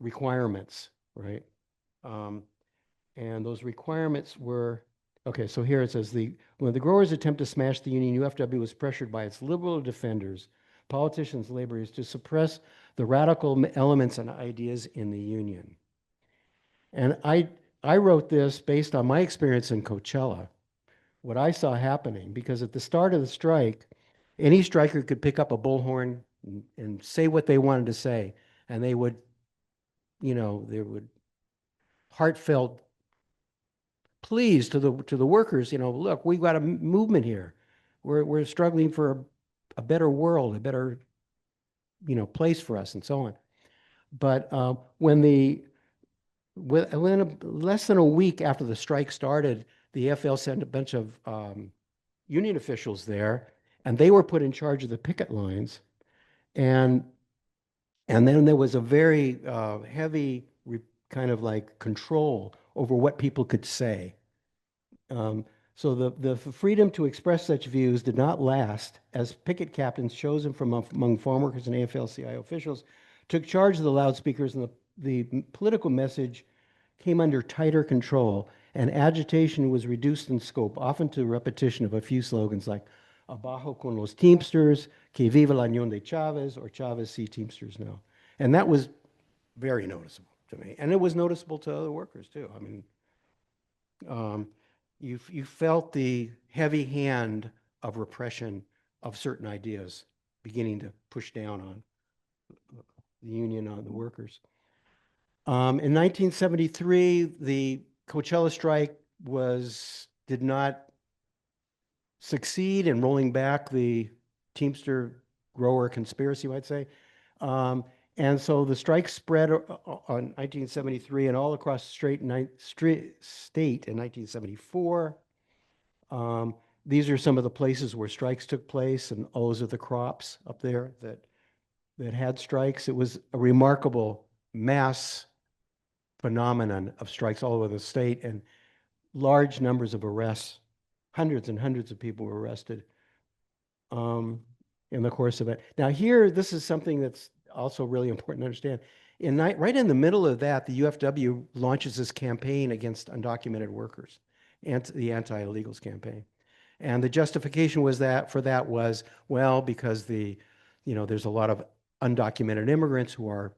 requirements, right? And those requirements were, okay, so here it says, when the growers attempt to smash the union, UFW was pressured by its liberal defenders, politicians, laborers, to suppress the radical elements and ideas in the union. And I wrote this based on my experience in Coachella, what I saw happening, because at the start of the strike, any striker could pick up a bullhorn and say what they wanted to say, and they would heartfelt pleas to the workers, look, we've got a movement here. We're struggling for a better world, a better, place for us, and so on. But when less than a week after the strike started, the AFL sent a bunch of union officials there, and they were put in charge of the picket lines. And And then there was a very heavy kind of like control over what people could say. So the freedom to express such views did not last, as picket captains chosen from among farm workers and AFL-CIO officials took charge of the loudspeakers, and the political message came under tighter control, and agitation was reduced in scope, often to repetition of a few slogans like "Abajo con los Teamsters," "Que viva la Unión de Chavez," or "Chavez see Teamsters now." And that was very noticeable to me. And it was noticeable to other workers too. I mean, you felt the heavy hand of repression of certain ideas beginning to push down on the union, on the workers. In 1973, the Coachella strike did not succeed in rolling back the Teamster grower conspiracy, you might say. And so the strike spread on 1973 and all across the state in 1974. These are some of the places where strikes took place, and those are the crops up there that had strikes. It was a remarkable mass phenomenon of strikes all over the state, and large numbers of arrests. Hundreds and hundreds of people were arrested in the course of it. Now here, this is something that's also really important to understand. Right in the middle of that, the UFW launches this campaign against undocumented workers, and the anti-illegals campaign. And the justification was well, because there's a lot of undocumented immigrants who are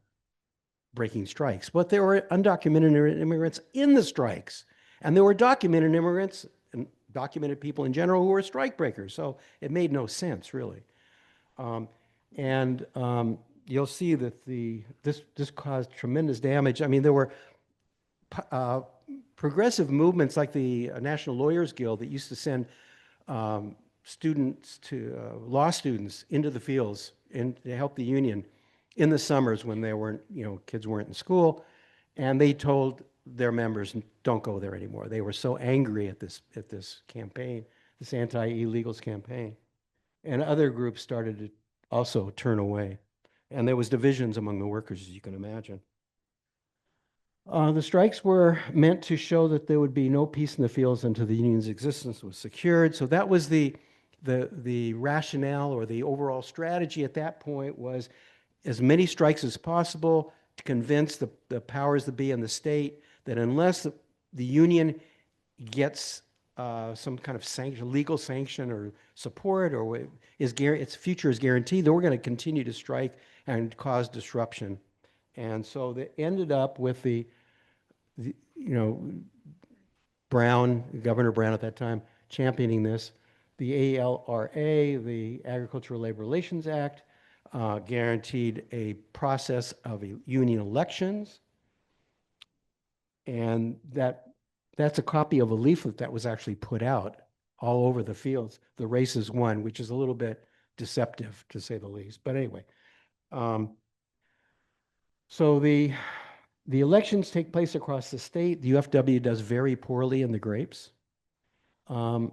breaking strikes. But there were undocumented immigrants in the strikes, and there were documented immigrants and documented people in general who were strike breakers. So it made no sense, really. You'll see that this caused tremendous damage. I mean, there were progressive movements like the National Lawyers Guild that used to send law students into the fields to help the union in the summers when kids weren't in school, and they told their members, don't go there anymore. They were so angry at this campaign, this anti-illegals campaign. And other groups started to also turn away. And there was divisions among the workers, as you can imagine. The strikes were meant to show that there would be no peace in the fields until the union's existence was secured. So that was the rationale, or the overall strategy at that point, was as many strikes as possible to convince the powers that be in the state that unless the union gets some kind of legal sanction or support, or its future is guaranteed, then we're going to continue to strike and cause disruption. And so they ended up with Governor Brown at that time, championing this. The ALRA, the Agricultural Labor Relations Act, guaranteed a process of union elections. And that's a copy of a leaflet that was actually put out all over the fields. The race is won, which is a little bit deceptive, to say the least. But anyway, so the elections take place across the state. The UFW does very poorly in the grapes. Different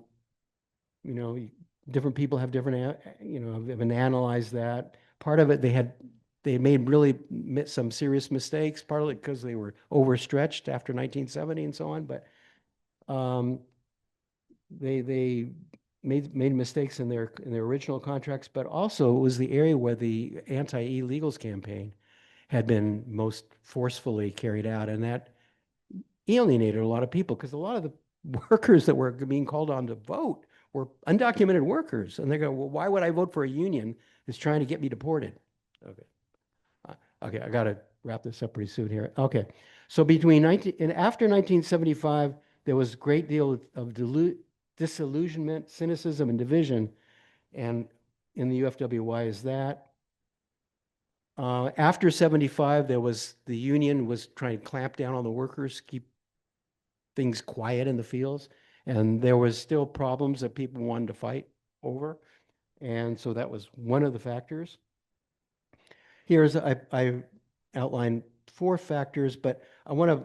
people have different, have analyzed that. Part of it, they made really some serious mistakes, partly because they were overstretched after 1970 and so on. But they made mistakes in their original contracts. But also, it was the area where the anti-illegals campaign had been most forcefully carried out, and that alienated a lot of people, because a lot of the workers that were being called on to vote were undocumented workers, and they go, well, why would I vote for a union that's trying to get me deported? Okay, I got to wrap this up pretty soon here. Okay, so after 1975, there was a great deal of disillusionment, cynicism, and division, and in the UFW. Why is that? After 75, the union was trying to clamp down on the workers, keep things quiet in the fields, and there was still problems that people wanted to fight over, and so that was one of the factors. I outlined 4 factors, but I want to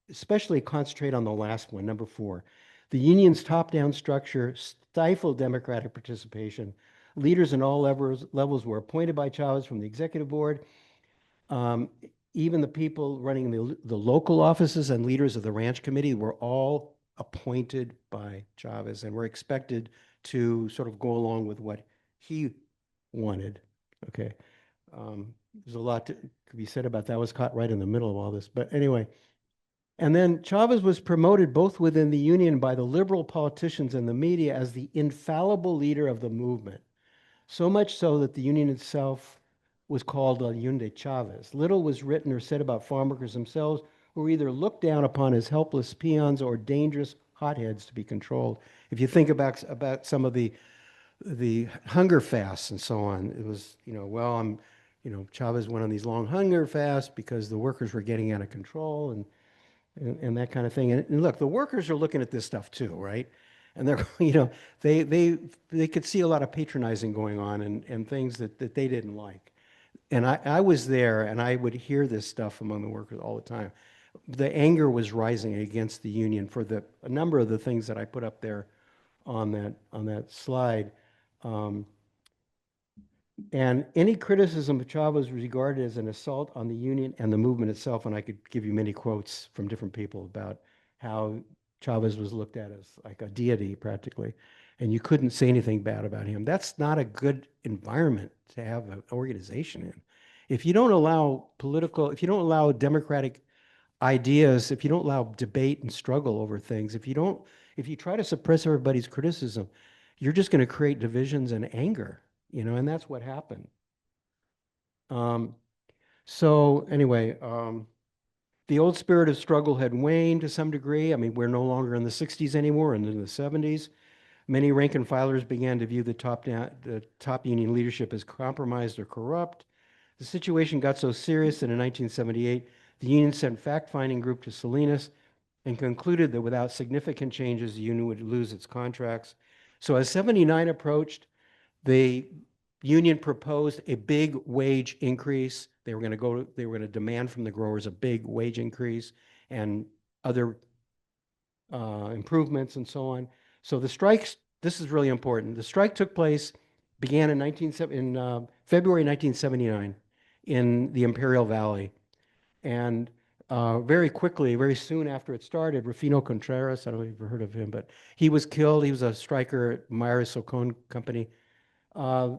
especially concentrate on the last one, number 4. The union's top-down structure stifled democratic participation. Leaders in all levels were appointed by Chavez from the executive board, Um, Even the people running the local offices and leaders of the ranch committee were all appointed by Chavez and were expected to sort of go along with what he wanted. Okay. There's a lot to could be said about that. I was caught right in the middle of all this. But anyway, and then Chavez was promoted both within the union by the liberal politicians and the media as the infallible leader of the movement. So much so that the union itself was called La Unión de Chavez. Little was written or said about farm workers themselves, who were either looked down upon as helpless peons or dangerous hotheads to be controlled. If you think about some of the hunger fasts and so on, it was, well, Chavez went on these long hunger fasts because the workers were getting out of control and that kind of thing. And look, the workers are looking at this stuff too, right? And they're, they could see a lot of patronizing going on and things that they didn't like. And I was there and I would hear this stuff among the workers all the time. The anger was rising against the union for a number of the things that I put up there on that slide. And any criticism of Chavez was regarded as an assault on the union and the movement itself. And I could give you many quotes from different people about how Chavez was looked at as like a deity practically. And you couldn't say anything bad about him. That's not a good environment to have an organization in. If you don't allow if you don't allow democratic ideas, if you don't allow debate and struggle over things, if you try to suppress everybody's criticism, you're just going to create divisions and anger. And that's what happened. So anyway, the old spirit of struggle had waned to some degree. I mean, we're no longer in the 60s anymore and in the 70s. Many rank and filers began to view the top union leadership as compromised or corrupt. The situation got so serious that in 1978, the union sent fact-finding group to Salinas and concluded that without significant changes, the union would lose its contracts. So as 79 approached, the union proposed a big wage increase. They were going to demand from the growers a big wage increase and other improvements and so on. So the strikes, this is really important. The strike began in February 1979 in the Imperial Valley. And very quickly, very soon after it started, Rufino Contreras, I don't know if you've ever heard of him, but he was killed. He was a striker at Myers Socon Company. A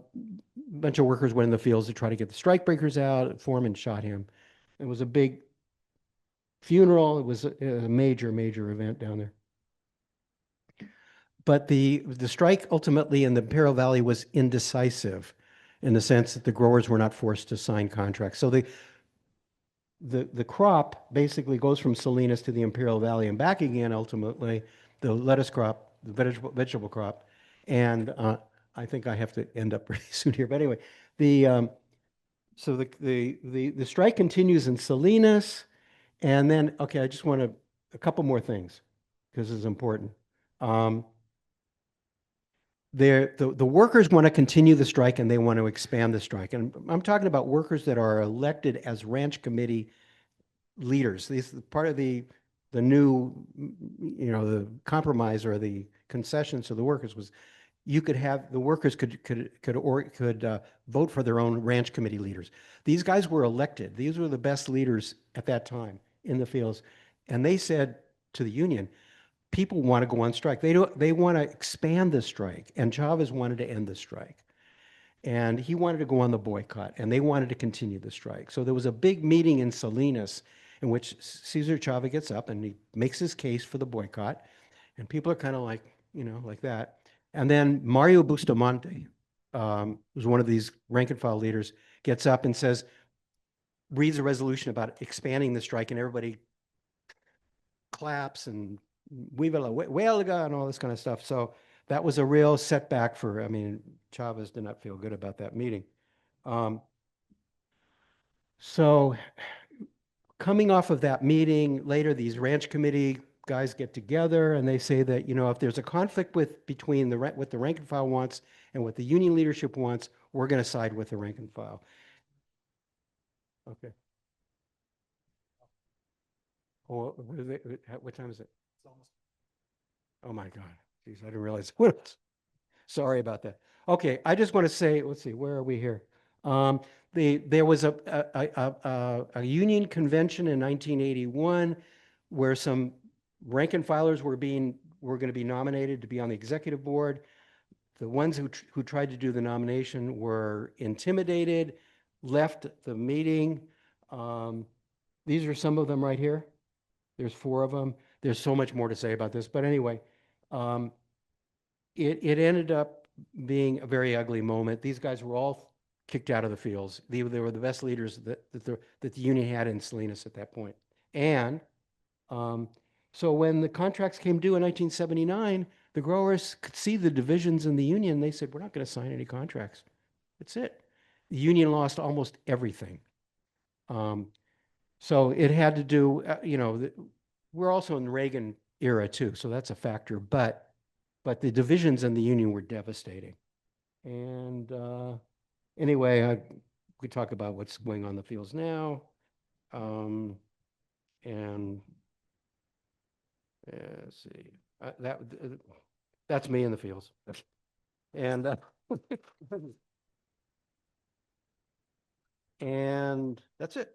bunch of workers went in the fields to try to get the strike breakers out. Foreman shot him. It was a big funeral. It was a major, major event down there. But the strike ultimately in the Imperial Valley was indecisive in the sense that the growers were not forced to sign contracts. So the crop basically goes from Salinas to the Imperial Valley and back again, ultimately, the lettuce crop, the vegetable crop. And I think I have to end up pretty soon here. But anyway, so the strike continues in Salinas. And then, okay, I just want a couple more things because it's important. The workers want to continue the strike and they want to expand the strike. And I'm talking about workers that are elected as ranch committee leaders. These part of the new, the compromise or the concessions to the workers was you could have the workers could vote for their own ranch committee leaders. These guys were elected. These were the best leaders at that time in the fields, and they said to the union, people want to go on strike. They want to expand the strike, and Chavez wanted to end the strike. And he wanted to go on the boycott, and they wanted to continue the strike. So there was a big meeting in Salinas in which Cesar Chavez gets up and he makes his case for the boycott, and people are kind of like, like that. And then Mario Bustamante, who's one of these rank and file leaders, gets up and reads a resolution about expanding the strike, and everybody claps and Viva la Huelga and all this kind of stuff. So that was a real setback Chavez did not feel good about that meeting. So coming off of that meeting, later these ranch committee guys get together and they say that, if there's a conflict between what the rank and file wants and what the union leadership wants, we're going to side with the rank and file. Okay. Oh, what time is it? Oh my God. Jeez, I didn't realize. Sorry about that. Okay, I just want to say, let's see, where are we here? There was a union convention in 1981 where some rank and filers were going to be nominated to be on the executive board. The ones who tried to do the nomination were intimidated, left the meeting. These are some of them right here. There's 4 of them. There's so much more to say about this, but anyway, it ended up being a very ugly moment. These guys were all kicked out of the fields. They were the best leaders that the union had in Salinas at that point. And so when the contracts came due in 1979, the growers could see the divisions in the union. They said, we're not going to sign any contracts. That's it. The union lost almost everything. So it had to do, we're also in the Reagan era too, so that's a factor. But the divisions in the union were devastating. And anyway, we talk about what's going on in the fields now. And let's see, that's me in the fields. And and that's it.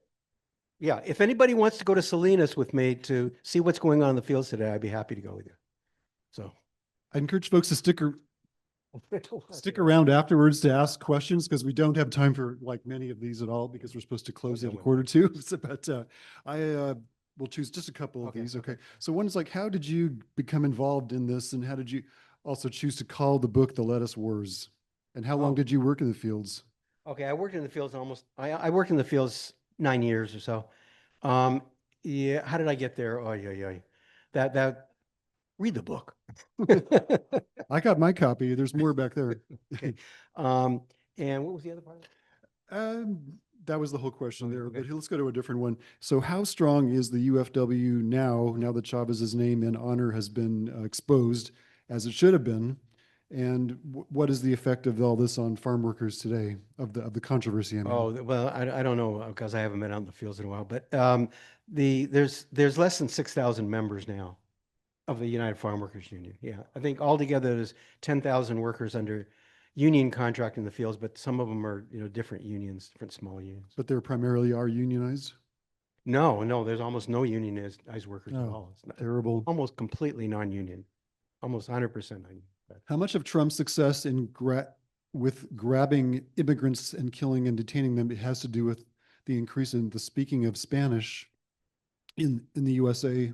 Yeah, if anybody wants to go to Salinas with me to see what's going on in the fields today, I'd be happy to go with you. So I encourage folks to stick around afterwards to ask questions because we don't have time for like many of these at all because we're supposed to close at Okay. 1:45. So, but I will choose just a couple of Okay, these. okay. Okay. So one is like, how did you become involved in this, and how did you also choose to call the book "The Lettuce Wars"? And how long Oh. did you work in the fields? Okay, I worked in the fields I worked in the fields 9 years or so. Yeah, how did I get there? Oh, yeah. Read the book. I got my copy. There's more back there. Okay. And what was the other part? That was the whole question Okay, there, okay. but let's go to a different one. So how strong is the UFW now that Chavez's name and honor has been exposed as it should have been? And what is the effect of all this on farm workers today, of the controversy? I mean, Oh, well, I don't know because I haven't been out in the fields in a while, but there's less than 6,000 members now of the United Farm Workers Union. Yeah, I think altogether there's 10,000 workers under union contract in the fields, but some of them are, different unions, different small unions. but they're primarily are unionized. No, there's almost no unionized workers at Oh, all. It's terrible. almost completely non-union, almost 100% non-union. How much of Trump's success in with grabbing immigrants and killing and detaining them, it has to do with the increase in the speaking of Spanish in the USA?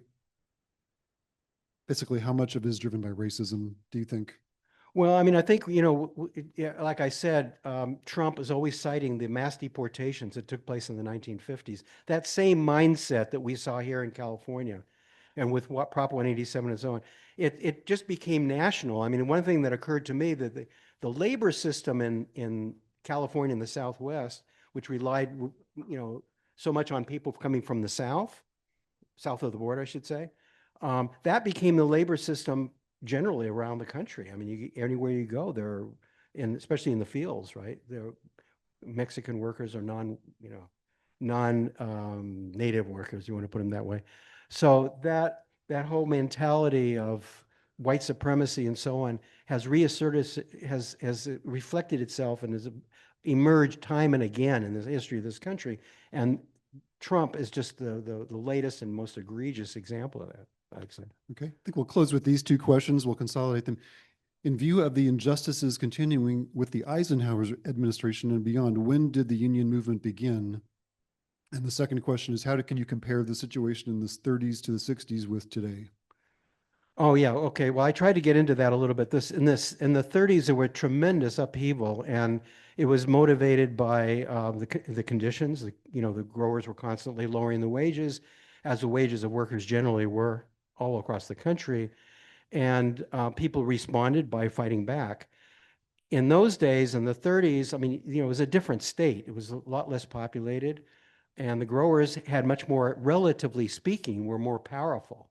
Basically, how much of it is driven by racism, do you think? Well, I mean, I think, yeah, like I said, Trump is always citing the mass deportations that took place in the 1950s. That same mindset that we saw here in California and with what Prop 187 and so on, it just became national. I mean, one thing that occurred to me that the labor system in California and the Southwest, which relied, so much on people coming from the south of the border, I should say, that became the labor system generally around the country. I mean, anywhere you go, especially in the fields, right? There, Mexican workers are non-native workers. You want to put them that way. So that whole mentality of white supremacy and so on has has reflected itself and has emerged time and again in the history of this country. And Trump is just the latest and most egregious example of that. Okay, I think we'll close with these 2 questions. We'll consolidate them. In view of the injustices continuing with the Eisenhower administration and beyond, when did the union movement begin? And the second question is, can you compare the situation in the 30s to the 60s with today? Oh yeah, okay. Well, I tried to get into that a little bit. In the 30s, there were tremendous upheaval, and it was motivated by the conditions. The growers were constantly lowering the wages, as the wages of workers generally were all across the country, and people responded by fighting back. In those days, in the 30s, I mean, it was a different state. It was a lot less populated, and the growers had much more, relatively speaking, were more powerful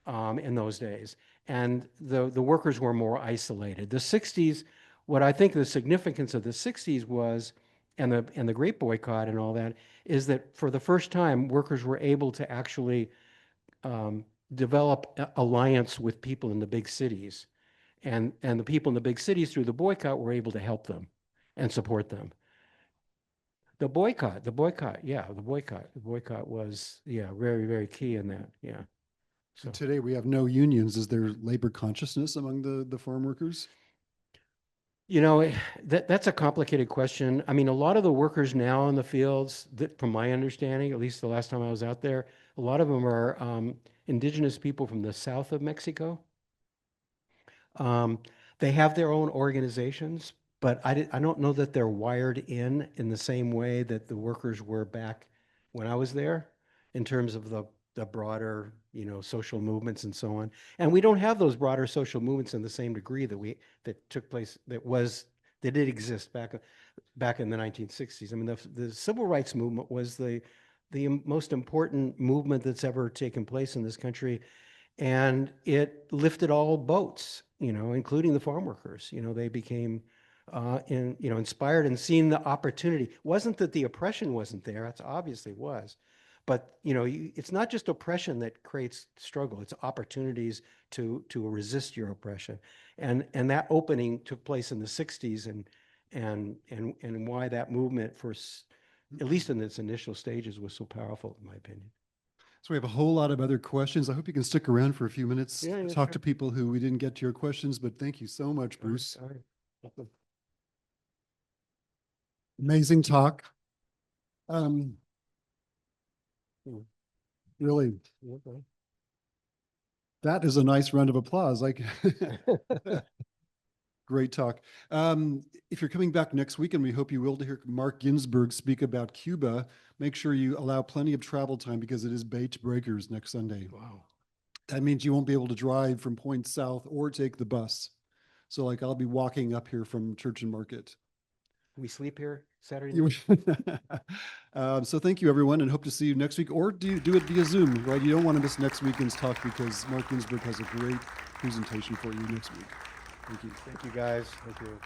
in those days. And the workers were more isolated. The 60s, what I think the significance of the 60s was, and the grape boycott and all that, is that for the first time, workers were able to actually develop alliance with people in the big cities. And the people in the big cities through the boycott were able to help them and support them. Yeah, the boycott was, yeah, very, very key in that. Yeah. So, And today we have no unions. Is there labor consciousness among the farm workers? you know, that's a complicated question. I mean, a lot of the workers now in the fields, that, from my understanding, at least the last time I was out there, a lot of them are indigenous people from the south of Mexico. Um, they have their own organizations, but I don't know that they're wired in the same way that the workers were back when I was there in terms of the broader, you know, social movements and so on. And we don't have those broader social movements in the same degree that took place, that did exist back in the 1960s. I mean, the civil rights movement was the most important movement that's ever taken place in this country, and it lifted all boats, you know, including the farm workers. You know, they became inspired and seen the opportunity. It wasn't that the oppression wasn't there, it's obviously was, but you know, it's not just oppression that creates struggle, it's opportunities to resist your oppression. And that opening took place in the 60s, and why that movement at least in its initial stages, was so powerful, in my opinion. So we have a whole lot of other questions. I hope you can stick around for a few minutes, Yeah, talk sure. to people who we didn't get to your questions, but thank you so much, Bruce. All right. Welcome. Amazing talk. Um, Hmm. really, Okay. that is a nice round of applause. Like, great talk. If you're coming back next week, and we hope you will, to hear Mark Ginsburg speak about Cuba, make sure you allow plenty of travel time because it is Bait Breakers next Sunday. Wow. That means you won't be able to drive from Point South or take the bus. So like I'll be walking up here from Church and Market. We sleep here Saturday You- night? so thank you, everyone, and hope to see you next week, or do it via Zoom, right? You don't want to miss next weekend's talk because Mark Ginsburg has a great presentation for you next week. Thank you. Thank you, guys. Thank you.